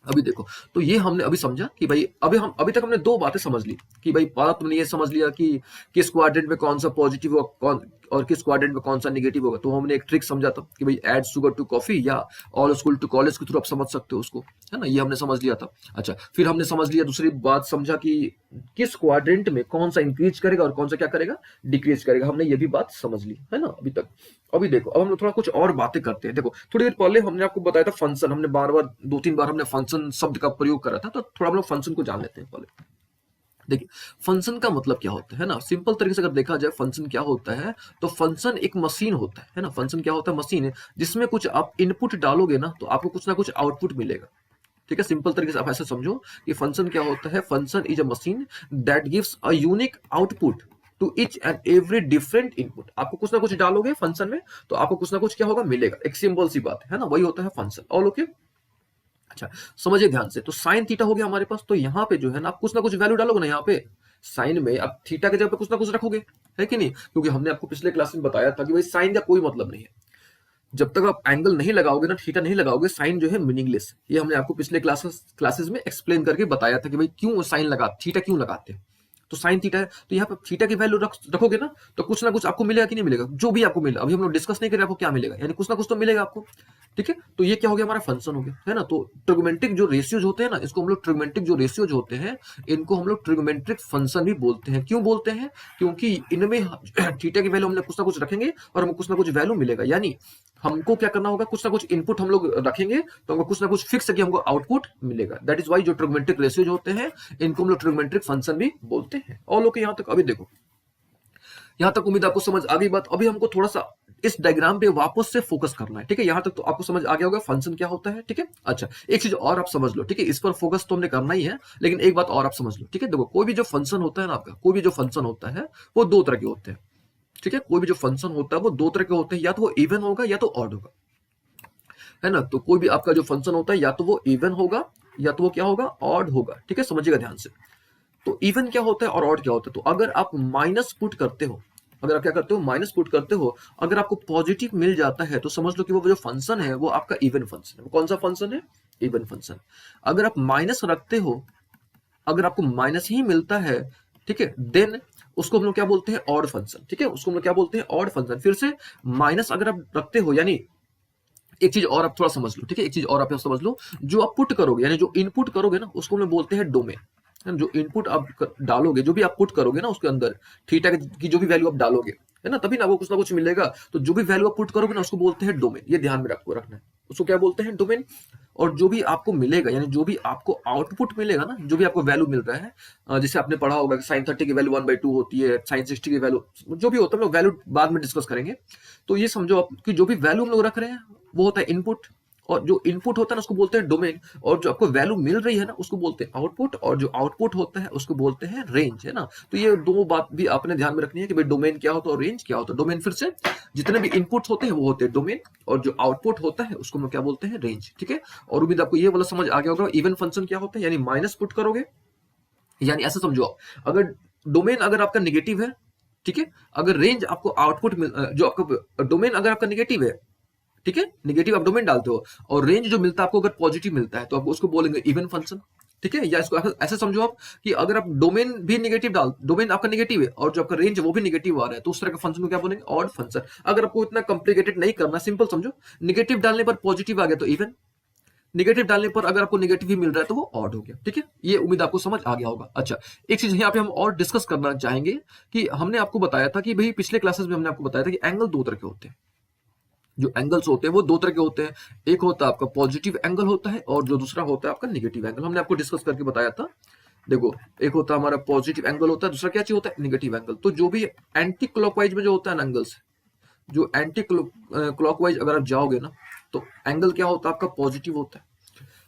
अभी देखो, तो ये हमने अभी समझा कि भाई अभी तक हमने दो बातें समझ ली कि भाई पहला तुमने ये समझ लिया कि किस क्वाड्रेंट में कौन सा पॉजिटिव होगा, कौन और किस क्वाड्रेंट में कौन सा नेगेटिव होगा। तो हमने एक ट्रिक समझा था कि भाई ऐड शुगर टू कॉफी या ऑल स्कूल टू कॉलेज के थ्रू आप समझ सकते हो उसको, है ना। ये हमने समझ लिया था। अच्छा, फिर हमने समझ लिया, दूसरी बात समझा कि किस क्वाड्रेंट में कौन सा इंक्रीज करेगा और कौन सा क्या करेगा, डिक्रीज करेगा। हमने ये भी बात समझ ली, है ना अभी तक। अभी देखो, अब हम लोग थोड़ा कुछ और बातें करते हैं। देखो थोड़ी देर पहले हमने आपको बताया था फंक्शन, हमने बार बार 2-3 बार हमने फंक्शन शब्द का प्रयोग करा था, तो थोड़ा हम लोग फंक्शन को जान लेते हैं पहले। देखिए फंक्शन का मतलब क्या होता है ना, सिंपल तरीके से अगर देखा जाए फंक्शन क्या होता है, तो फंक्शन एक मशीन होता है ना। फंक्शन क्या होता है, मशीन है जिसमें कुछ आप इनपुट डालोगे ना तो आपको कुछ ना कुछ आउटपुट मिलेगा, ठीक है। सिंपल तरीके से आप ऐसे समझो कि फंक्शन क्या होता है, function is a machine that gives a unique output to each and every different input. आपको कुछ ना कुछ डालोगे फंक्शन में तो आपको कुछ ना कुछ क्या होगा, मिलेगा। एक सिंपल सी बात है ना, वही होता है फंक्शन, ऑल ओके। अच्छा, समझिए ध्यान से, तो साइन थीटा हो गया हमारे पास। तो यहाँ पे जो है ना आप कुछ ना कुछ वैल्यू डालोगे ना, यहाँ पे साइन में आप थीटा के जगह पे कुछ ना कुछ रखोगे, है कि नहीं। क्योंकि हमने आपको पिछले क्लास में बताया था कि भाई साइन का कोई मतलब नहीं है। जब तक आप एंगल नहीं लगाओगे ना, थीटा नहीं लगाओगे, साइन जो है मीनिंगलेस। ये हमने आपको पिछले क्लासेस में एक्सप्लेन करके बताया था कि भाई क्यों साइन लगा, थीटा क्यों लगाते हैं। तो साइन थीटा है, तो यहाँ पर थीटा की वैल्यू रखोगे ना कुछ आपको मिलेगा कि नहीं मिलेगा, जो भी आपको मिलेगा। अभी हम लोग डिस्कस नहीं करें आपको क्या मिलेगा, यानी कुछ ना कुछ तो मिलेगा आपको। ठीक है, तो ये क्या हो गया, हमारा फंक्शन हो गया, है ना। तो ट्रिग्मेंट्रिक जो रेशियोज होते हैं ना, इसको हम लोग ट्रिग्मेंट्रिक जो रेशियोज होते हैं, इनको हम लोग ट्रिग्मेंट्रिक फंक्शन भी बोलते हैं। क्यों बोलते हैं, क्योंकि इनमें थीटा की वैल्यू हमने कुछ ना कुछ रखेंगे और हमको कुछ ना कुछ वैल्यू मिलेगा। यानी हमको क्या करना होगा, कुछ ना कुछ इनपुट हम लोग रखेंगे तो हमको कुछ ना कुछ फिक्स है कि हमको आउटपुट मिलेगा। दैट इज वाई जो ट्रिग्मेंट्रिक रेशियोज होते हैं इनको हम लोग ट्रिग्मेंट्रिक फंक्शन भी बोलते हैं। और लोग यहाँ तक अभी देखो, यहाँ तक उम्मीद आपको समझ आ गई बात। अभी हमको थोड़ा सा इस डायग्राम पे वापस से फोकस करना है। ठीक है, यहाँ तक तो आपको समझ आ गया होगा फंक्शन क्या होता है। ठीक है, अच्छा एक चीज और आप समझ लो। ठीक है, इस पर फोकस तो हमने करना ही है, लेकिन एक बात और आप समझ लो। ठीक है, देखो कोई भी जो फंक्शन होता है ना आपका, कोई भी जो फंक्शन होता है वो दो तरह के होते हैं। ठीक है, कोई भी जो फंक्शन होता है वो दो तरह के होते हैं, या तो वो इवन होगा या तो ऑड होगा, है ना। तो कोई भी आपका जो फंक्शन होता है या तो वो इवन होगा या तो वो क्या होगा, ऑड होगा। ठीक है, समझिएगा ध्यान से। तो इवन क्या होता है और ऑड क्या होता है। तो अगर आप माइनस पुट करते हो, अगर आप क्या करते हो, माइनस पुट करते हो, अगर आपको पॉजिटिव मिल जाता है तो समझ लो कि वो जो फंक्शन है वो आपका इवन फंक्शन है। वो कौन सा फंक्शन है, इवन फंक्शन। अगर आप माइनस रखते हो, अगर आपको माइनस ही मिलता है, ठीक है, देन उसको हम लोग क्या बोलते हैं, ऑड फंक्शन। ठीक है, उसको हम लोग क्या बोलते हैं, ऑड फंक्शन। फिर से माइनस अगर आप रखते हो, यानी एक चीज और आप थोड़ा समझ लो। ठीक है, एक चीज और आप समझ लो, जो आप पुट करोगे यानी जो इनपुट करोगे ना, उसको हम लोग बोलते हैं डोमेन। जो इनपुट आप डालोगे, जो भी आप पुट करोगे ना उसके अंदर, थीटा की जो भी वैल्यू आप डालोगे, है ना, तभी ना वो कुछ ना कुछ मिलेगा। तो जो भी वैल्यू आप पुट करोगे ना उसको बोलते हैं डोमेन। ये ध्यान में आपको रखना है, उसको क्या बोलते हैं, डोमेन। और जो भी आपको मिलेगा, यानी जो भी आपको आउटपुट मिलेगा ना, जो भी आपको वैल्यू मिल रहा है, जैसे आपने पढ़ा होगा कि साइन 30 की वैल्यू 1/2 होती है, साइन 60 की वैल्यू, जो भी होता है हम लोग वैल्यू बाद में डिस्कस करेंगे। तो ये समझो आप कि जो भी वैल्यू हम लोग रख रहे हैं वो होता है इनपुट, और जो इनपुट होता है ना उसको बोलते हैं डोमेन, और जो आपको वैल्यू मिल रही है ना उसको बोलते हैं आउटपुट, और जो आउटपुट होता है उसको बोलते हैं रेंज, है ना। तो ये दो बात भी आपने ध्यान में रखनी है कि भाई डोमेन क्या होता है और रेंज क्या होता है। डोमेन फिर से जितने भी इनपुट्स होते हैं वो होते हैं डोमेन, और जो आउटपुट होता है उसको हम क्या बोलते हैं, रेंज। ठीक है, और उम्मीद आपको ये वाला समझ आ गया होगा। इवन फंक्शन क्या होता है, यानी माइनस पुट करोगे, यानी ऐसा समझो आप, अगर डोमेन अगर आपका निगेटिव है, ठीक है, अगर रेंज आपको आउटपुट जो आपका डोमेन अगर आपका निगेटिव है, ठीक है, निगेटिव आप डोमेन डालते हो, और रेंज जो मिलता है आपको अगर पॉजिटिव मिलता है तो आप उसको बोलेंगे इवन फंक्शन। ठीक है, या इसको ऐसे समझो आप कि अगर आप डोमेन भी निगेटिव डोमेन आपका निगेटिव है और जो आपका रेंज है वो भी निगेटिव आ रहा है, तो उस तरह का फंक्शन को क्या बोलेंगे, ऑड फंक्शन। अगर आपको इतना कॉम्प्लिकेटेड नहीं करना, सिंपल समझो, निगेटिव डालने पर पॉजिटिव आ गया तो इवन, निगेटिव डालने पर अगर आपको निगेटिव ही मिल रहा है तो वो ऑड हो गया। ठीक है, ये उम्मीद आपको समझ आ गया होगा। अच्छा, एक चीज यहाँ पे हम और डिस्कस करना चाहेंगे कि हमने आपको बताया था कि भाई पिछले क्लासेस में हमने आपको बताया था कि एंगल दो तरह के होते हैं। जो एंगल्स होते हैं वो दो तरह के होते हैं, एक होता है आपका पॉजिटिव एंगल होता है और जो दूसरा होता है आपका नेगेटिव एंगल। हमने आपको डिस्कस करके बताया था। देखो, एक होता है हमारा पॉजिटिव एंगल होता है, दूसरा क्या चीज होता है, नेगेटिव एंगल। तो जो भी एंटी क्लॉकवाइज में जो होता है एंगल्स, जो एंटी क्लॉकवाइज अगर आप जाओगे ना तो एंगल क्या होता है आपका, पॉजिटिव होता है।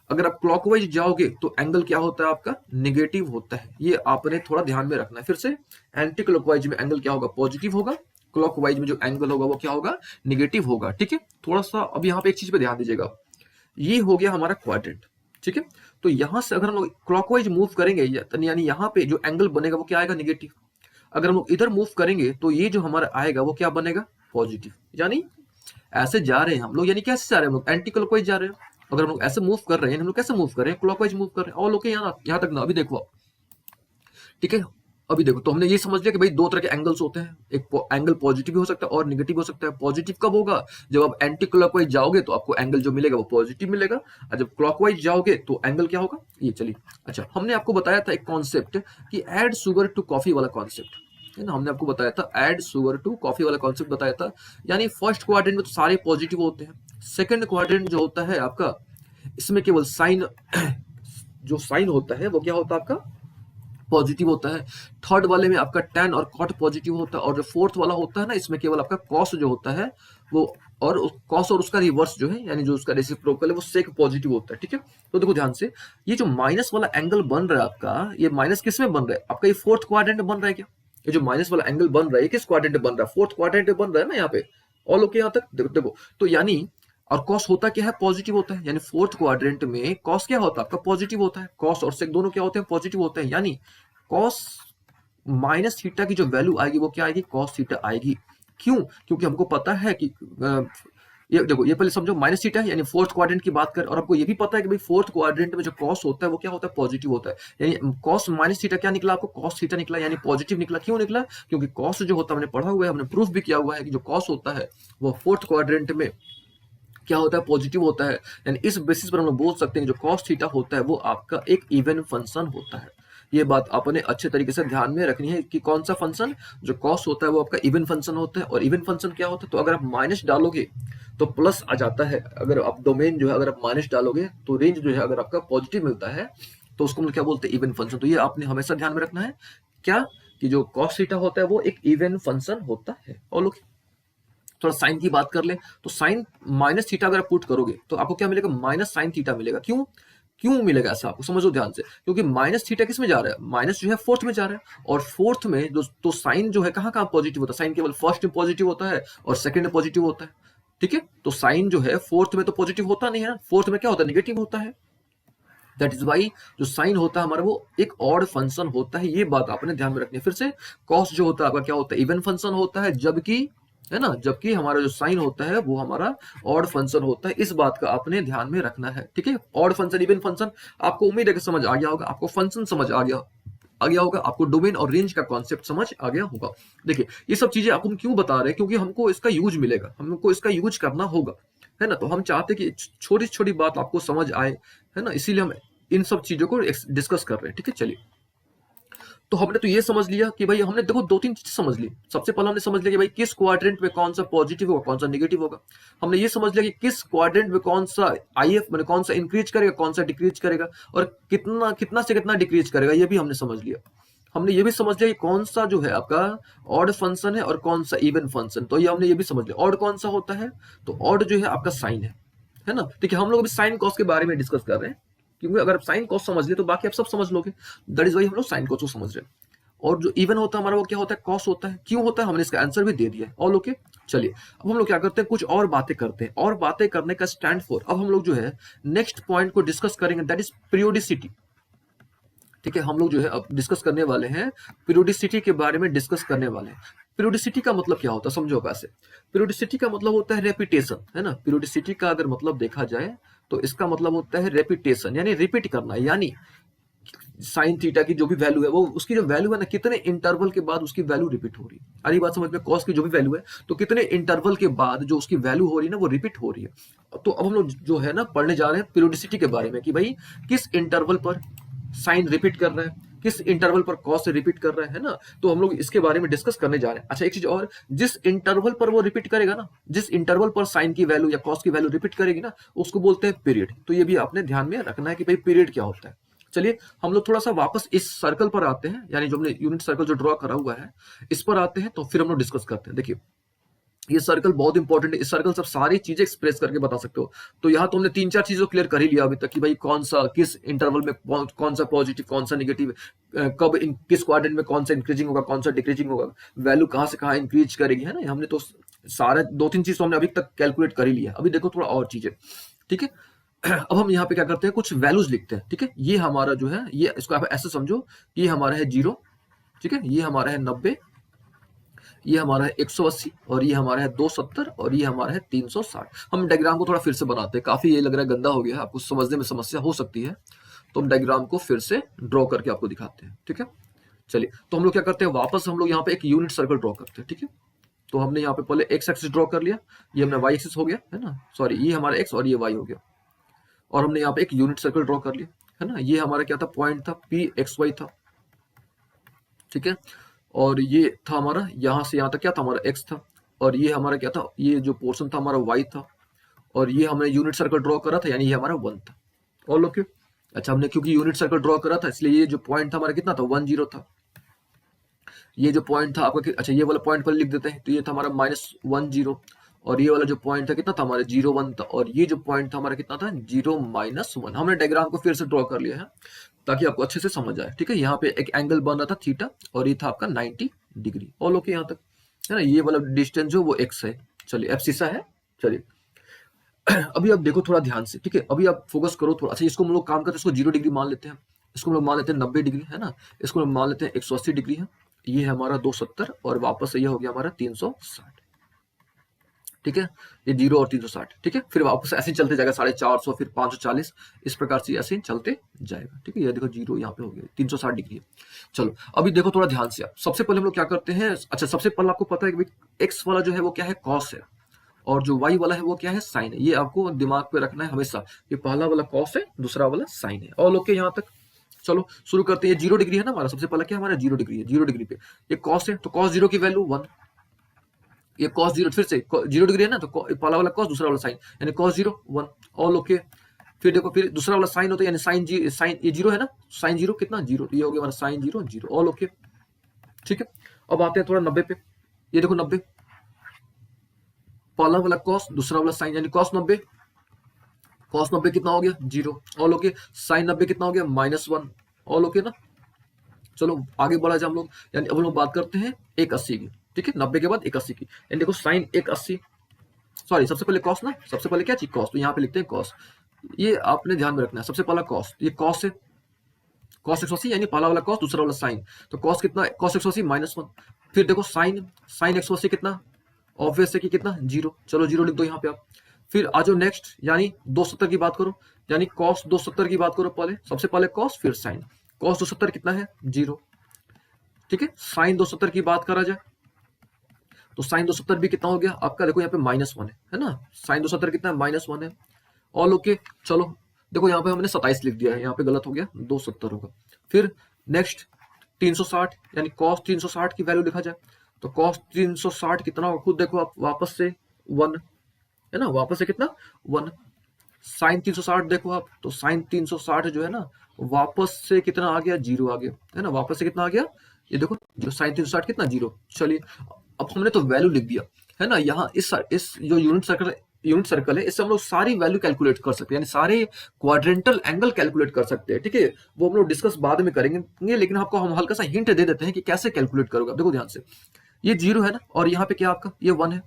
अगर आप क्लॉकवाइज जाओगे तो एंगल क्या होता है आपका, नेगेटिव होता है। ये आपने थोड़ा ध्यान में रखना है। फिर से, एंटी क्लॉकवाइज में एंगल क्या होगा, पॉजिटिव होगा, क्लॉकवाइज में जो एंगल होगा वो क्या होगा, नेगेटिव होगा। ठीक है, थोड़ा सा अब यहाँ पे एक चीज पे ध्यान दीजिएगा, ये हो गया हमारा क्वाड्रेंट। ठीक है, तो यहां से अगर हम लोग क्लॉकवाइज मूव करेंगे, यानी यहाँ पे जो एंगल बनेगा वो क्या आएगा, नेगेटिव। अगर हम लोग इधर मूव करेंगे तो ये जो हमारा आएगा वो क्या बनेगा, पॉजिटिव। यानी ऐसे जा रहे हैं हम लोग, यानी कैसे जा रहे हैं हम लोग, एंटी क्लॉकवाइज जा रहे हैं। अगर हम लोग ऐसे मूव कर रहे हैं, हम लोग कैसे मूव कर रहे हैं, क्लॉकवाइज मूव कर रहे हैं। और लोग यहाँ तक ना, अभी देखो आप, ठीक है, अभी देखो, तो हमने ये समझ लिया कि भाई दो तरह के एंगल्स होते हैं, एक एंगल पॉजिटिव भी हो सकता है और नेगेटिव हो सकता है। पॉजिटिव कब होगा, जब आप एंटी क्लॉकवाइज जाओगे तो आपको एंगल जो मिलेगा वो पॉजिटिव मिलेगा, और जब क्लॉकवाइज जाओगे तो एंगल क्या होगा, ये। चलिए, अच्छा, हमने आपको बताया था एक कॉन्सेप्ट कि ऐड शुगर टू कॉफी वाला कॉन्सेप्ट, है ना। हमने आपको बताया था ऐड शुगर टू कॉफी वाला कॉन्सेप्ट बताया था। यानी फर्स्ट क्वाड्रेंट में तो सारे पॉजिटिव होते हैं, सेकंड क्वाड्रेंट जो होता है आपका, इसमें केवल साइन जो साइन होता है वो क्या होता है आपका, पॉजिटिव होता है। थर्ड वाले में आपका tan और cot पॉजिटिव होता है, और जो फोर्थ वाला होता है ना, इसमें केवल आपका cos जो होता है वो, और cos और उसका रिवर्स जो है, यानी जो उसका रेसिप्रोकल है वो sec पॉजिटिव होता है। ठीक है, तो देखो ध्यान से, ये जो माइनस वाला एंगल बन रहा है आपका, ये माइनस किस में बन रहा है आपका, ये फोर्थ क्वाड्रेंट में बन रहा है क्या। ये जो माइनस वाला एंगल बन रहा है किस क्वाड्रेंट में बन रहा है, फोर्थ क्वाड्रेंट में बन रहा है ना यहाँ पे। और लोग यहाँ तक देखो, तो यानी, और कॉस होता क्या है, पॉजिटिव होता है। यानी फोर्थ क्वाड्रेंट में कॉस क्या होता है आपका, पॉजिटिव होता है। कॉस और सेक दोनों क्या होते हैं, पॉजिटिव होते हैं। यानी कॉस माइनस थीटा की जो वैल्यू आएगी वो क्या आएगी, कॉस थीटा आएगी। क्यों, क्योंकि हमको पता है कि ये देखो, ये पहले समझो माइनस थीटा यानी फोर्थ क्वाड्रेंट की बात कर, और आपको ये भी पता है कि भाई फोर्थ क्वाड्रेंट में जो कॉस होता है वो क्या होता है, पॉजिटिव होता है। यानी कॉस माइनस थीटा क्या निकला आपको, कॉस थीटा निकला, यानी पॉजिटिव निकला। क्यों निकला? क्योंकि कॉस जो होता है हमने पढ़ा हुआ है, हमने प्रूफ भी किया हुआ है कि जो कॉस होता है वो फोर्थ क्वाड्रेंट में क्या होता है, पॉजिटिव होता है। यानी इस बेसिस पर हम लोग बोल सकते हैं कि जो कॉस थीटा होता है वो आपका एक इवन फंक्शन होता है। ये बात आपने अच्छे तरीके से ध्यान में रखनी है कि कौन सा फंक्शन, जो कॉस होता है वो आपका इवन फंक्शन होता है। और इवन फंक्शन क्या होता है, तो अगर आप माइनस डालोगे तो प्लस आ जाता है, अगर आप डोमेन जो है अगर आप माइनस डालोगे तो रेंज जो है अगर आपका पॉजिटिव मिलता है तो उसको हम क्या बोलते हैं, इवन फंक्शन। तो ये आपने हमेशा ध्यान में रखना है क्या, कि जो कॉस थीटा होता है वो एक इवन फंक्शन होता है। और लोग थोड़ा साइन की बात कर ले, तो साइन माइनस थीटा अगर आप पुट करोगे तो आपको क्या मिलेगा, माइनस साइन थीटा मिलेगा। क्यों क्यों मिलेगा ऐसा, आपको समझो ध्यान से, क्योंकि माइनस थीटा किस में जा रहा है, माइनस जो है फोर्थ में जा रहा है, और फोर्थ में जो तो साइन जो है कहाँ कहाँ पॉजिटिव होता है, साइन केवल फर्स्ट में पॉजिटिव होता है और सेकंड में पॉजिटिव होता है। ठीक है, तो साइन जो है फोर्थ में तो पॉजिटिव होता नहीं है ना, फोर्थ में क्या होता है, निगेटिव होता है। दैट इज वाई जो साइन होता है हमारा वो एक ऑड फंक्शन होता है। ये बात आपने ध्यान में रखनी है। फिर से कॉस जो होता है आपका क्या होता है, इवन फंक्शन होता है, जबकि है ना, जबकि हमारा जो साइन होता है वो हमारा ऑड फंक्शन होता है। इस बात का आपने ध्यान में रखना है। ठीक है, ऑड फंक्शन इवन फंक्शन आपको उम्मीद है कि समझ आ गया होगा, आपको फंक्शन समझ आ गया होगा, आपको डोमेन और रेंज का कॉन्सेप्ट समझ आ गया होगा। देखिए ये सब चीजें आपको हम क्यों बता रहे हैं, क्योंकि हमको इसका यूज मिलेगा, हमको इसका यूज करना होगा, है ना। तो हम चाहते हैं कि छोटी छोटी बात आपको समझ आए, है ना, इसीलिए हम इन सब चीजों को डिस्कस कर रहे हैं। ठीक है, चलिए, तो हमने तो ये समझ लिया कि भाई हमने देखो दो तीन चीज समझ ली। सबसे पहले हमने समझ लिया कि भाई किस क्वाड्रेंट में कौन सा पॉजिटिव होगा, कौन सा नेगेटिव होगा। हमने ये समझ लिया कि किस क्वाड्रेंट में कौन सा आईएफ मैंने कौन सा इंक्रीज करेगा, कौन सा डिक्रीज करेगा, और कितना कितना से कितना डिक्रीज करेगा, ये भी हमने समझ लिया। हमने ये भी समझ लिया कि कौन सा जो है आपका ऑड फंक्शन है और कौन सा इवन फंक्शन, तो ये हमने ये भी समझ लिया। ऑड कौन सा होता है, तो ऑड जो है आपका साइन है ना। ठीक है, हम लोग अभी साइन कॉस के बारे में डिस्कस कर रहे हैं, क्योंकि अगर आप साइन कॉस समझ ले तो बाकी आप सब समझ लोगे। दैट इज वाई हम लोग साइन कॉस को समझ रहे हैं। और जो इवन होता है हमारा वो क्या होता है, कॉस होता है। क्यों होता है, हमने इसका आंसर भी दे दिया है। ऑल ओके, चलिए अब हम लोग क्या करते हैं, कुछ और बातें करते हैं। और बातें करने का स्टैंड फॉर अब हम लोग जो है नेक्स्ट पॉइंट को डिस्कस करेंगे, दैट इज पीरियोडिसिटी। ठीक है, हम लोग जो है अब डिस्कस करने वाले हैं पीरियोडिसिटी के बारे में डिस्कस करने वाले हैं। पीरियोडिसिटी का मतलब क्या होता है, समझो कैसे। पीरियोडिसिटी का मतलब होता है रेपिटेशन, है ना। पीरियोडिसिटी का अगर मतलब देखा जाए तो इसका मतलब होता है रेपिटेशन, यानी रिपीट करना। यानी साइन थीटा की जो भी वैल्यू है वो उसकी जो वैल्यू है ना, कितने इंटरवल के बाद उसकी वैल्यू रिपीट हो रही है। अरे बात समझ में, कॉस की जो भी वैल्यू है तो कितने इंटरवल के बाद जो उसकी वैल्यू हो रही है ना वो रिपीट हो रही है। तो अब हम लोग जो है ना पढ़ने जा रहे हैं पीरियोडिसिटी के बारे में, कि भाई किस इंटरवल पर साइन रिपीट कर रहा है, किस इंटरवल पर कॉस रिपीट कर रहा है ना। तो हम लोग इसके बारे में डिस्कस करने जा रहे हैं। अच्छा एक चीज और, जिस इंटरवल पर वो रिपीट करेगा ना, जिस इंटरवल पर साइन की वैल्यू या कॉस की वैल्यू रिपीट करेगी ना, उसको बोलते हैं पीरियड। तो ये भी आपने ध्यान में रखना है कि भाई पीरियड क्या होता है। चलिए हम लोग थोड़ा सा वापस इस सर्कल पर आते हैं, यानी जो हमने यूनिट सर्कल जो ड्रॉ करा हुआ है इस पर आते हैं, तो फिर हम लोग डिस्कस करते हैं। देखिए ये सर्कल बहुत इंपॉर्टेंट है, इस सर्कल से आप सारी चीजें एक्सप्रेस करके बता सकते हो। तो यहाँ तो हमने तीन चार चीजों क्लियर कर ही लिया अभी तक, कि भाई कौन सा किस इंटरवल में कौन सा पॉजिटिव कौन सा निगेटिव, कब किस क्वाड्रेंट में कौन सा इंक्रीजिंग होगा कौन सा डिक्रीजिंग होगा, वैल्यू कहाँ से कहाँ इंक्रीज करेगी, है ना। हमने तो सारा दो तीन चीज तो हमने अभी तक कैलकुलेट कर ही लिया। अभी देखो थोड़ा और चीजें, ठीक है। अब हम यहाँ पे क्या करते हैं, कुछ वैल्यूज लिखते हैं। ठीक है, ये हमारा जो है, ये इसको आप ऐसे समझो, ये हमारा है 0, ठीक है, ये हमारा है 90, ये हमारा है 180, और ये हमारा है 270, और ये हमारा है 360। हम डायग्राम को थोड़ा फिर से बनाते हैं, काफी ये लग रहा है गंदा हो गया है, आपको समझने में समस्या हो सकती है, तो हम डायग्राम को फिर से ड्रॉ करके आपको दिखाते हैं। ठीक है, चलिए तो हम लोग क्या करते हैं, वापस हम लोग यहाँ पे एक यूनिट सर्कल ड्रॉ करते हैं। ठीक है, तो हमने यहाँ पे पहले एक्स एक्सिस ड्रॉ कर लिया, ये हमने वाई एक्सिस हो गया, है ना, सॉरी ये हमारा एक्स और ये वाई हो गया, और हमने यहाँ पे एक यूनिट सर्कल ड्रॉ कर लिया, है ना। ये हमारा क्या था, पॉइंट था पी एक्स वाई था, ठीक है। और ये था हमारा यहाँ से यहाँ तक क्या था, हमारा एक्स था, और ये हमारा क्या था, ये जो पोर्शन था हमारा वाई था, और ये हमने यूनिट सर्कल ड्रॉ करा था, यानी ये हमारा 1 था। All okay. अच्छा हमने क्योंकि यूनिट सर्कल ड्रॉ करा था इसलिए ये जो पॉइंट था हमारा कितना था, 10 था। ये जो पॉइंट था आपका, अच्छा ये वाला पॉइंट पर लिख देते हैं, तो ये था हमारा -10, और ये वाला जो पॉइंट था कितना था हमारा 0 1 था, और ये जो पॉइंट था हमारा कितना था 0 -1। हमने डायग्राम को फिर से ड्रॉ कर लिया है ताकि आपको अच्छे से समझ आए। ठीक है, यहाँ पे एक एंगल बन रहा था थीटा, और ये था आपका 90 डिग्री। ऑल ओके यहाँ तक, है ना। ये वाला डिस्टेंस जो वो एक्स है, चलिए एब्सिसा है। चलिए अभी आप देखो थोड़ा ध्यान से, ठीक है, अभी आप फोकस करो थोड़ा। अच्छा इसको हम लोग काम करते हैं, इसको 0 डिग्री मान लेते हैं, इसको हम लोग मान लेते हैं 90 डिग्री, है ना, इसको हम मान लेते हैं 180 डिग्री है, ये है हमारा 270, और वापस ये हो गया हमारा 360। ठीक है, ये 0 और 360, ठीक है। फिर वापस ऐसे ही चलते जाएगा 450, फिर 540, इस प्रकार से ऐसे ही चलते जाएगा, ठीक है। ये देखो 0 यहाँ पे हो गया, 360 डिग्री है। चलो अभी देखो थोड़ा ध्यान से आप, सबसे पहले हम लोग क्या करते हैं, अच्छा सबसे पहले आपको पता है कि एक्स वाला जो है वो क्या है, कॉस है, और जो वाई वाला है वो क्या है, साइन है। ये आपको दिमाग पे रखना है हमेशा, ये पहला वाला कॉस है, दूसरा वाला साइन है। और लोग के यहाँ तक चलो शुरू करते हैं। 0 डिग्री है ना हमारा, सबसे पहला क्या हमारा 0 डिग्री है, 0 डिग्री पे ये कॉस है, तो कॉस 0 की वैल्यू 1, ये कॉस 0 फिर से 0 डिग्री है ना, तो पहला वाला कॉस, दूसरा वाला साइन, यानी कॉस 0 1, ऑल ओके। फिर देखो फिर दूसरा वाला साइन होता है, यानी साइन ये 0 है ना, साइन 0 कितना 0, ये हो गया हमारा साइन 0 0, ऑल ओके, ठीक है। अब आते हैं थोड़ा 90 पे, ये देखो 90, पहला वाला कॉस, दूसरा वाला साइन, यानी कॉस 90, कॉस 90 कितना हो गया 0, ऑल ओके। साइन 90 कितना हो गया -1, ऑल ओके ना। चलो आगे बढ़ा जाए हम लोग, यानी अब हम लोग बात करते हैं 180 की, ठीक है, 90 के बाद 180 की, यानी देखो साइन 180, सॉरी सबसे पहले कॉस ना, सबसे पहले क्या चीज कॉस, तो यहाँ पे लिखते हैं कॉस, ये आपने ध्यान में रखना है। सबसे पहला कॉस, ये कॉस है, कॉस 180, यानी पहला वाला कॉस, दूसरा वाला साइन, तो कॉस कितना, कॉस 180 -1। फिर देखो साइन, साइन 180 कितना, ऑब्वियस है कि कितना 0, चलो 0 लिख दो यहाँ पे आप। फिर आ जाओ नेक्स्ट, यानी 270 की बात करो, यानी कॉस 270 की बात करो, पहले सबसे पहले कॉस फिर साइन, कॉस 270 कितना है 0, ठीक है। साइन 270 की बात करा जाए तो साइन 270 भी कितना हो गया आपका, देखो यहाँ पे -1 है ना, साइन 270 कितना है -1 है, ऑल ओके। चलो देखो यहाँ पे हमने 27 लिख दिया है, यहाँ पे गलत हो गया, 270 होगा। फिर नेक्स्ट 360, यानी कॉस 360 की वैल्यू लिखा जाए तो कॉस 360 कितना होगा, खुद देखो आप, वापस से 1 है ना, वापस से कितना 1। साइन 360 देखो आप, तो साइन 360 जो है ना, वापस से कितना आ गया 0 आ गया, है ना, वापस से कितना आ गया, ये देखो जो साइन 360 कितना 0। चलिए अब हमने तो वैल्यू लिख दिया है ना, यहाँ इस जो यूनिट सर्कल है, इससे हम लोग सारी वैल्यू कैलकुलेट कर सकते हैं, यानी सारे क्वाड्रेंटल एंगल कैलकुलेट कर सकते हैं, ठीक है। वो हम लोग डिस्कस बाद में करेंगे, लेकिन आपको हम हल्का सा हिंट दे देते हैं कि कैसे कैलकुलेट करोगे। देखो ध्यान से, ये 0 है ना, और यहाँ पे क्या आपका ये 1 है,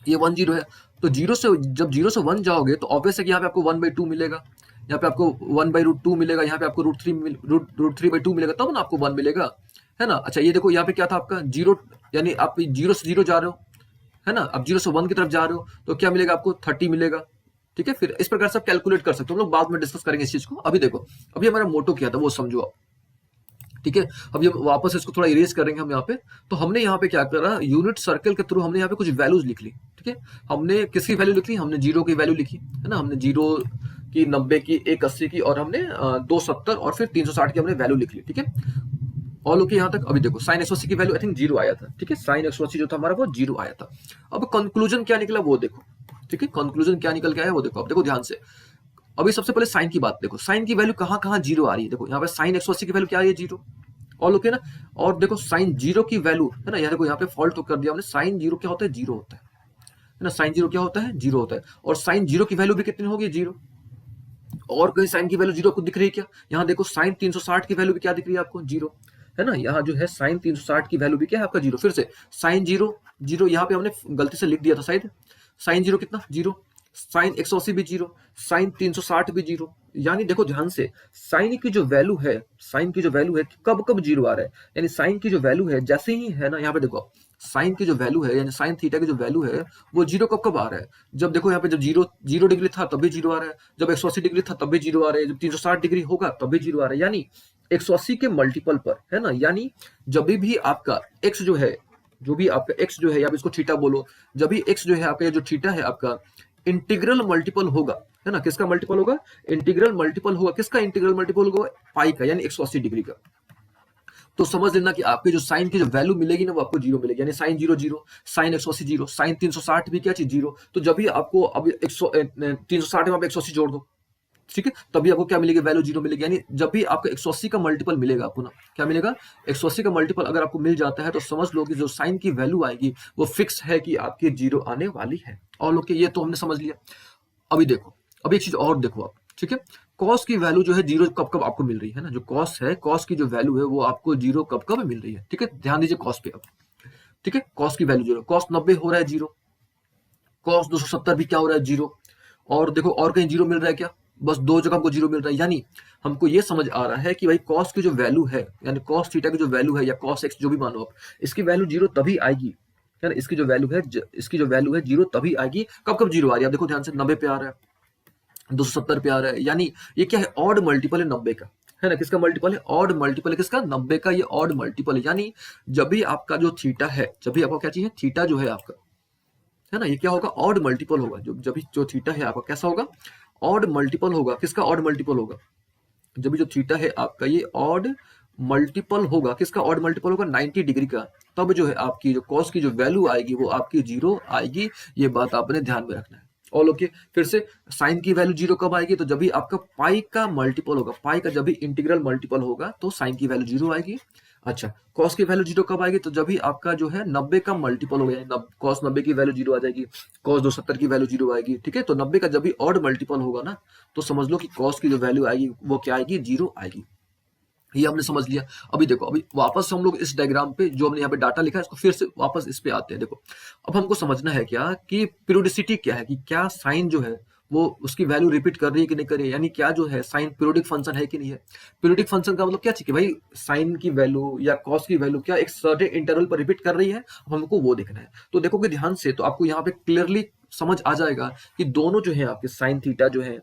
ये 1 0 है, तो 0 से जब 0 से 1 जाओगे तो ऑब्वियस है कि यहाँ पे आपको 1/2 मिलेगा, यहाँ पे आपको 1/√2 मिलेगा, यहाँ पे आपको √3/2 मिलेगा, तब ना आपको 1 मिलेगा, है ना। अच्छा ये देखो यहाँ पे क्या था आपका 0, यानी आप 0 से 0 जा रहे हो, है ना, अब 0 से 1 की तरफ जा रहे हो तो क्या मिलेगा आपको 30 मिलेगा, ठीक है। फिर इस प्रकार से आप कैलकुलेट कर सकते हो, हम लोग बाद में डिस्कस करेंगे इस चीज को। अभी देखो अभी हमारा मोटो क्या था वो समझो आप, ठीक है। अब ये वापस इसको थोड़ा इरेज करेंगे हम यहाँ पे, तो हमने यहाँ पे क्या करा, यूनिट सर्कल के थ्रू हमने यहाँ पे कुछ वैल्यूज लिख ली, ठीक है। हमने किसकी वैल्यू लिख ली, हमने 0 की वैल्यू लिखी है ना, हमने 0 की, 90 की, 180 की, और हमने 270 और फिर 360 की हमने वैल्यू लिख ली, ठीक है। ऑल ओके यहाँ तक। अभी देखो साइन 180 की वैल्यू आई थिंक 0 आया था, ठीक है, साइन 180 जो था हमारा वो 0 आया था। अब कंक्लूजन क्या निकला वो देखो, ठीक है, कंक्लूजन क्या निकल के आया वो देखो। अब देखो ध्यान से, अभी सबसे पहले साइन की बात देखो, साइन की वैल्यू कहाँ कहाँ 0 आ रही है, देखो यहाँ पे साइन 180 की वैल्यू क्या आ रही है 0, ऑल ओके ना। और देखो साइन 0 की वैल्यू है ना, यहाँ देखो यहाँ पे फॉल्ट तो कर दिया हमने, साइन 0 क्या होता है 0 होता है ना, साइन 0 क्या होता है 0 होता है, और साइन 0 की वैल्यू भी कितनी होगी 0, और कहीं साइन की वैल्यू 0 को दिख रही है क्या, यहाँ देखो साइन 360 की वैल्यू भी क्या दिख रही है आपको 0, है ना, यहाँ जो है साइन 360 की वैल्यू भी क्या है आपका 0। फिर से साइन 0 0, यहाँ पे हमने गलती से लिख दिया था शायद, साइन 0 कितना 0, साइन 180 भी 0, साइन 360 भी 0, यानी देखो ध्यान से, साइन की जो वैल्यू है, साइन की जो वैल्यू है कब कब 0 आ रहा है, यानी साइन की जो वैल्यू है जैसे ही है ना, यहाँ पे देखो साइन की जो वैल्यू है, यानी साइन थीटा की जो वैल्यू है वो 0 कब कब आ रहा है, जब देखो यहाँ पे जब 0 डिग्री था तब भी 0 आ रहा है, जब 180 डिग्री था तब भी 0 आ रहा है, जब 360 डिग्री होगा तब भी 0 आ रहा है, यानी 180 के मल्टीपल पर, है ना, यानी जब भी आपका x जो है, जो भी आपका x जो है, या इसको थीटा बोलो, जब भी x जो है आपका, जो थीटा है आपका, इंटीग्रल मल्टीपल होगा, है ना, किसका मल्टीपल होगा, इंटीग्रल मल्टीपल होगा, किसका इंटीग्रल मल्टीपल होगा, पाई का, यानी 180 डिग्री का। तो समझ लेना कि आपके जो साइन की जो वैल्यू मिलेगी ना वो आपको 0 मिलेगी, यानी साइन 0 0, साइन 180 0, साइन 360 भी क्या चीज 0, तो जब भी आपको अब 360 में आप 180 जोड़ दो, ठीक है, तभी आपको क्या मिलेगी वैल्यू 0 मिलेगी, यानी जब भी आपको 180 का मल्टीपल मिलेगा आपको ना, क्या मिलेगा 180 का मल्टीपल अगर आपको मिल जाता है तो समझ लो कि जो साइन की वैल्यू आएगी वो फिक्स है कि आपकी 0 आने वाली है। और लोग ये तो हमने समझ लिया। अभी देखो, अभी एक चीज और देखो आप, ठीक है, कॉस की वैल्यू जो है 0 कब कब आपको मिल रही है ना, जो कॉस है, कॉस की जो वैल्यू है वो आपको 0 कब कब मिल रही है, ठीक है, ध्यान दीजिए कॉस पे अब, ठीक है, कॉस की वैल्यू 0, कॉस 90 हो रहा है 0, कॉस 270 भी क्या हो रहा है 0, और देखो और कहीं 0 मिल रहा है क्या, बस दो जगह हमको 0 मिल रहा है, यानी हमको ये समझ आ रहा है कि भाई कॉस की जो वैल्यू है, यानी कॉस थीटा की जो वैल्यू है, या कॉस एक्स जो भी मानो आप, इसकी वैल्यू 0 तभी आएगी है ना, इसकी जो वैल्यू है इसकी जो वैल्यू है 0 तभी आएगी। कब कब 0 आ रही है, आप देखो ध्यान से, 90 पे आ रहा है, 270 पे आ रहा है, यानी ये क्या है, ऑड मल्टीपल है 90 का, है ना, किसका मल्टीपल है, ऑड मल्टीपल है किसका, 90 का, ये ऑड मल्टीपल है। यानी जब भी आपका जो थीटा है, जब भी आपका क्या चाहिए, थीटा जो है आपका, है ना, ये क्या होगा, ऑड मल्टीपल होगा, जब भी जो थीटा है आपका कैसा होगा, ऑड मल्टीपल होगा, किसका ऑड मल्टीपल होगा, जब भी जो थीटा है आपका ये ऑड मल्टीपल होगा, किसका ऑड मल्टीपल होगा, 90 डिग्री का, तब जो है आपकी जो कॉस की जो वैल्यू आएगी वो आपकी 0 आएगी। ये बात आपने ध्यान में रखना है। All okay. फिर से साइन की वैल्यू 0 कब आएगी, तो जब भी आपका पाई का मल्टीपल होगा, पाई का जब भी इंटीग्रल मल्टीपल होगा तो साइन की वैल्यू 0 आएगी। अच्छा, कॉस की वैल्यू 0 कब आएगी, तो जब भी आपका जो है 90 का मल्टीपल हो गया, कॉस 90 की वैल्यू 0 आ जाएगी, कॉस 270 की वैल्यू 0 आएगी। ठीक है, तो 90 का जब भी ऑड मल्टीपल होगा ना, तो समझ लो कि कॉस की जो वैल्यू आएगी वो क्या आएगी, 0 आएगी। ये हमने समझ लिया। अभी देखो, अभी वापस हम लोग इस डायग्राम पे जो हमने यहाँ पे डाटा लिखा है इसको फिर से वापस इस पे आते हैं। देखो, अब हमको समझना है क्या कि पीरियोडिसिटी क्या है, कि क्या साइन जो है वो उसकी वैल्यू रिपीट कर रही है कि नहीं कर रही है, यानी क्या जो है साइन पीरियोडिक फंक्शन है कि नहीं है। पीरियोडिक फंक्शन का मतलब क्या चाहिए, भाई साइन की वैल्यू या कॉस की वैल्यू क्या एक सर्टेन इंटरवल पर रिपीट कर रही है, अब हमको वो देखना है। तो देखोगे ध्यान से तो आपको यहाँ पे क्लियरली समझ आ जाएगा कि दोनों जो है आपके साइन थीटा जो है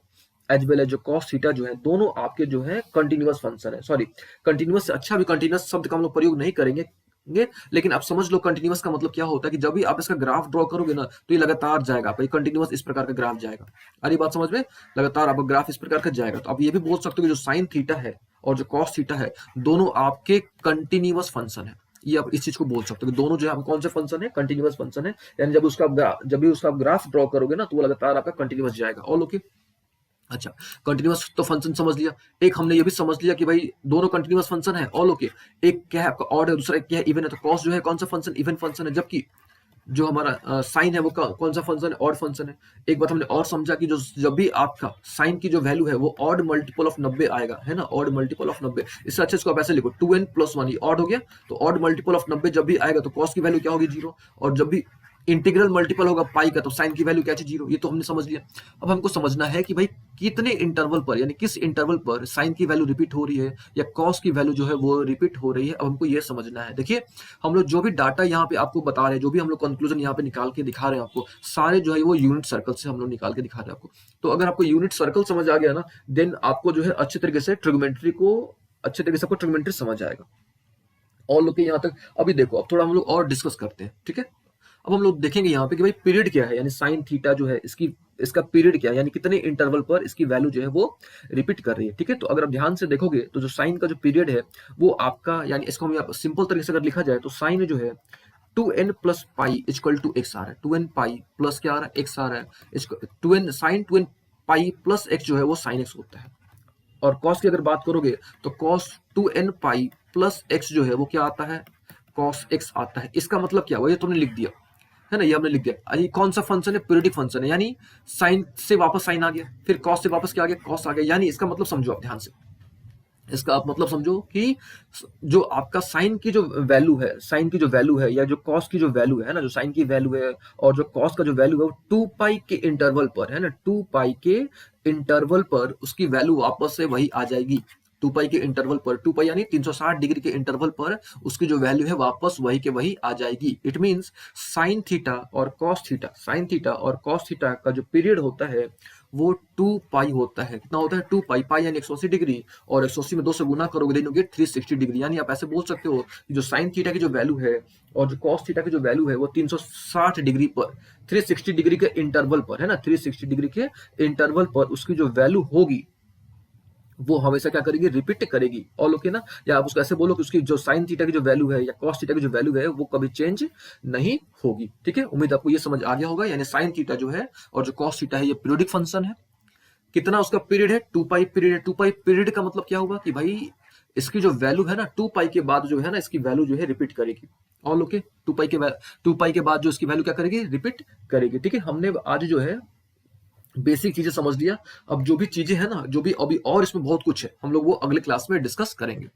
एज वेल एज जो कॉस थीटा जो है, दोनों आपके जो है कंटिन्यूअस फंक्शन है। सॉरी, कंटिन्यूअस से अच्छा, भी कंटिन्यूअस शब्द का हम लोग प्रयोग नहीं करेंगे, लेकिन आप समझ लो कंटिन्यूअस का मतलब क्या होता है, कि जब भी आप इसका ग्राफ ड्रॉ करोगे ना तो ये लगातार जाएगा, आपका कंटिन्यूअस इस प्रकार का ग्राफ जाएगा। अरे बात समझ में, लगातार आपका ग्राफ इस प्रकार का जाएगा। तो आप ये भी बोल सकते हो कि जो साइन थीटा है और जो कॉस थीटा है, दोनों आपके कंटिन्यूअस फंक्शन है। ये आप इस चीज को बोल सकते हो कि दोनों जो है कौन से फंक्शन है, कंटिन्यूअस फंक्शन है। यानी जब भी उसका ग्राफ ड्रॉ करोगे ना तो वो लगातार आपका कंटिन्यूअस जाएगा। All okay. अच्छा, कंटिन्यूअस तो फंक्शन समझ लिया। एक हमने ये भी समझ लिया कि भाई दोनों कंटिन्यूअस फंक्शन है। All okay. एक क्या है आपका ऑड है, दूसरा एक क्या है इवन है। तो कॉस जो है कौन सा फंक्शन, इवन फंक्शन है, जबकि जो हमारा साइन है वो कौन सा फंक्शन है, ऑड फंक्शन है। एक बात हमने और समझा कि जो जब भी आपका साइन की जो वैल्यू है वो ऑड मल्टीपल ऑफ 90 आएगा, है ना, ऑड मल्टीपल ऑफ 90। इससे अच्छा इसको आप ऐसे लिखो 2n+1, ये ऑड हो गया, तो ऑड मल्टीपल ऑफ 90 जब भी आएगा तो कॉस की वैल्यू क्या होगी, 0। और जब भी इंटीग्रल मल्टीपल होगा पाई का तो साइन की वैल्यू क्या है, 0। ये तो हमने समझ लिया। अब हमको समझना है कि भाई कितने इंटरवल पर, यानी किस इंटरवल पर साइन की वैल्यू रिपीट हो रही है या कॉस की वैल्यू जो है वो रिपीट हो रही है। अब हमको ये समझना है। देखिए, हम लोग जो भी डाटा यहाँ पे आपको बता रहे हैं, जो भी हम लोग कंक्लूजन यहाँ पे निकाल के दिखा रहे हैं आपको, सारे जो है वो यूनिट सर्कल से हम लोग निकाल के दिखा रहे हैं आपको। तो अगर आपको यूनिट सर्कल समझ आ गया ना, देन आपको जो है अच्छे तरीके से ट्रिग्मेंट्री समझ आएगा। और लोग के यहाँ तक अभी देखो, अब थोड़ा हम लोग और डिस्कस करते हैं। ठीक है, अब हम लोग देखेंगे यहाँ पे कि भाई पीरियड क्या है, यानी साइन थीटा जो है इसका पीरियड क्या है, यानी कितने इंटरवल पर इसकी वैल्यू जो है वो रिपीट कर रही है। ठीक है, तो अगर आप ध्यान से देखोगे तो जो साइन का जो पीरियड है वो आपका, यानी इसको हम सिंपल तरीके से अगर लिखा जाए तो साइन जो है 2n plus pi equal to x आ रहा है। 2n पाई प्लस क्या आ रहा है, एक्स आ रहा है। 2n sign 2n pi plus x जो है वो साइन एक्स होता है। और कॉस की अगर बात करोगे तो cos 2n pi plus x जो है वो क्या आता है, कॉस एक्स आता है। इसका मतलब क्या हुआ, ये तुमने लिख दिया, है ना, ये हमने लिख दिया। ये कौन सा फंक्शन है, पीरियडिक फंक्शन है, यानी साइन से वापस साइन आ गया, फिर कॉस से वापस क्या आ गया, कॉस आ गया। यानी इसका मतलब समझो आप ध्यान से, इसका आप मतलब समझो कि जो आपका साइन की जो वैल्यू है, साइन की जो वैल्यू है या जो कॉस की जो वैल्यू है ना, जो साइन की वैल्यू है और जो कॉस का जो वैल्यू है वो 2 पाई के इंटरवल पर, है ना, 2 पाई के इंटरवल पर उसकी वैल्यू वापस से वही आ जाएगी। 2 पाई के इंटरवल पर, 2 पाई यानी 360 डिग्री के इंटरवल पर उसकी जो वैल्यू है वापस वही के वही आ जाएगी। इट मींस साइन थीटा और कॉस थीटा, साइन थीटा और कॉस थीटा का जो पीरियड होता है वो 2 पाई होता है। कितना होता है, 2 पाई। पाई यानी 180 डिग्री, और 180 में 2 से गुना करोगे देन यू गेट 360 डिग्री। यानी आप ऐसे बोल सकते हो कि जो साइन थीटा की जो वैल्यू है और जो कॉस थीटा की जो वैल्यू है वो 360 डिग्री पर, 360 डिग्री के इंटरवल पर, है ना, 360 डिग्री के इंटरवल पर उसकी जो वैल्यू होगी वो हमेशा क्या करेगी, रिपीट करेगी। ऑल ओके ना। या आप उसको ऐसे बोलो कि उसकी जो साइन थीटा की जो वैल्यू है या कॉस थीटा की जो वैल्यू है वो कभी चेंज नहीं होगी। ठीक है, उम्मीद आपको ये समझ आ गया होगा। यानी साइन थीटा जो है और जो कॉस थीटा है ये पीरियोडिक फंक्शन है। कितना उसका पीरियड है, 2 पाई पीरियड है। 2 पाई पीरियड का मतलब क्या होगा कि भाई इसकी जो वैल्यू है ना 2 पाई के बाद जो है ना इसकी वैल्यू जो है रिपीट करेगी। All okay. 2 पाई के बाद जो इसकी वैल्यू क्या करेगी, रिपीट करेगी। ठीक है, हमने आज जो है बेसिक चीजें समझ लिया। अब जो भी चीजें है ना, जो भी अभी और इसमें बहुत कुछ है, हम लोग वो अगले क्लास में डिस्कस करेंगे।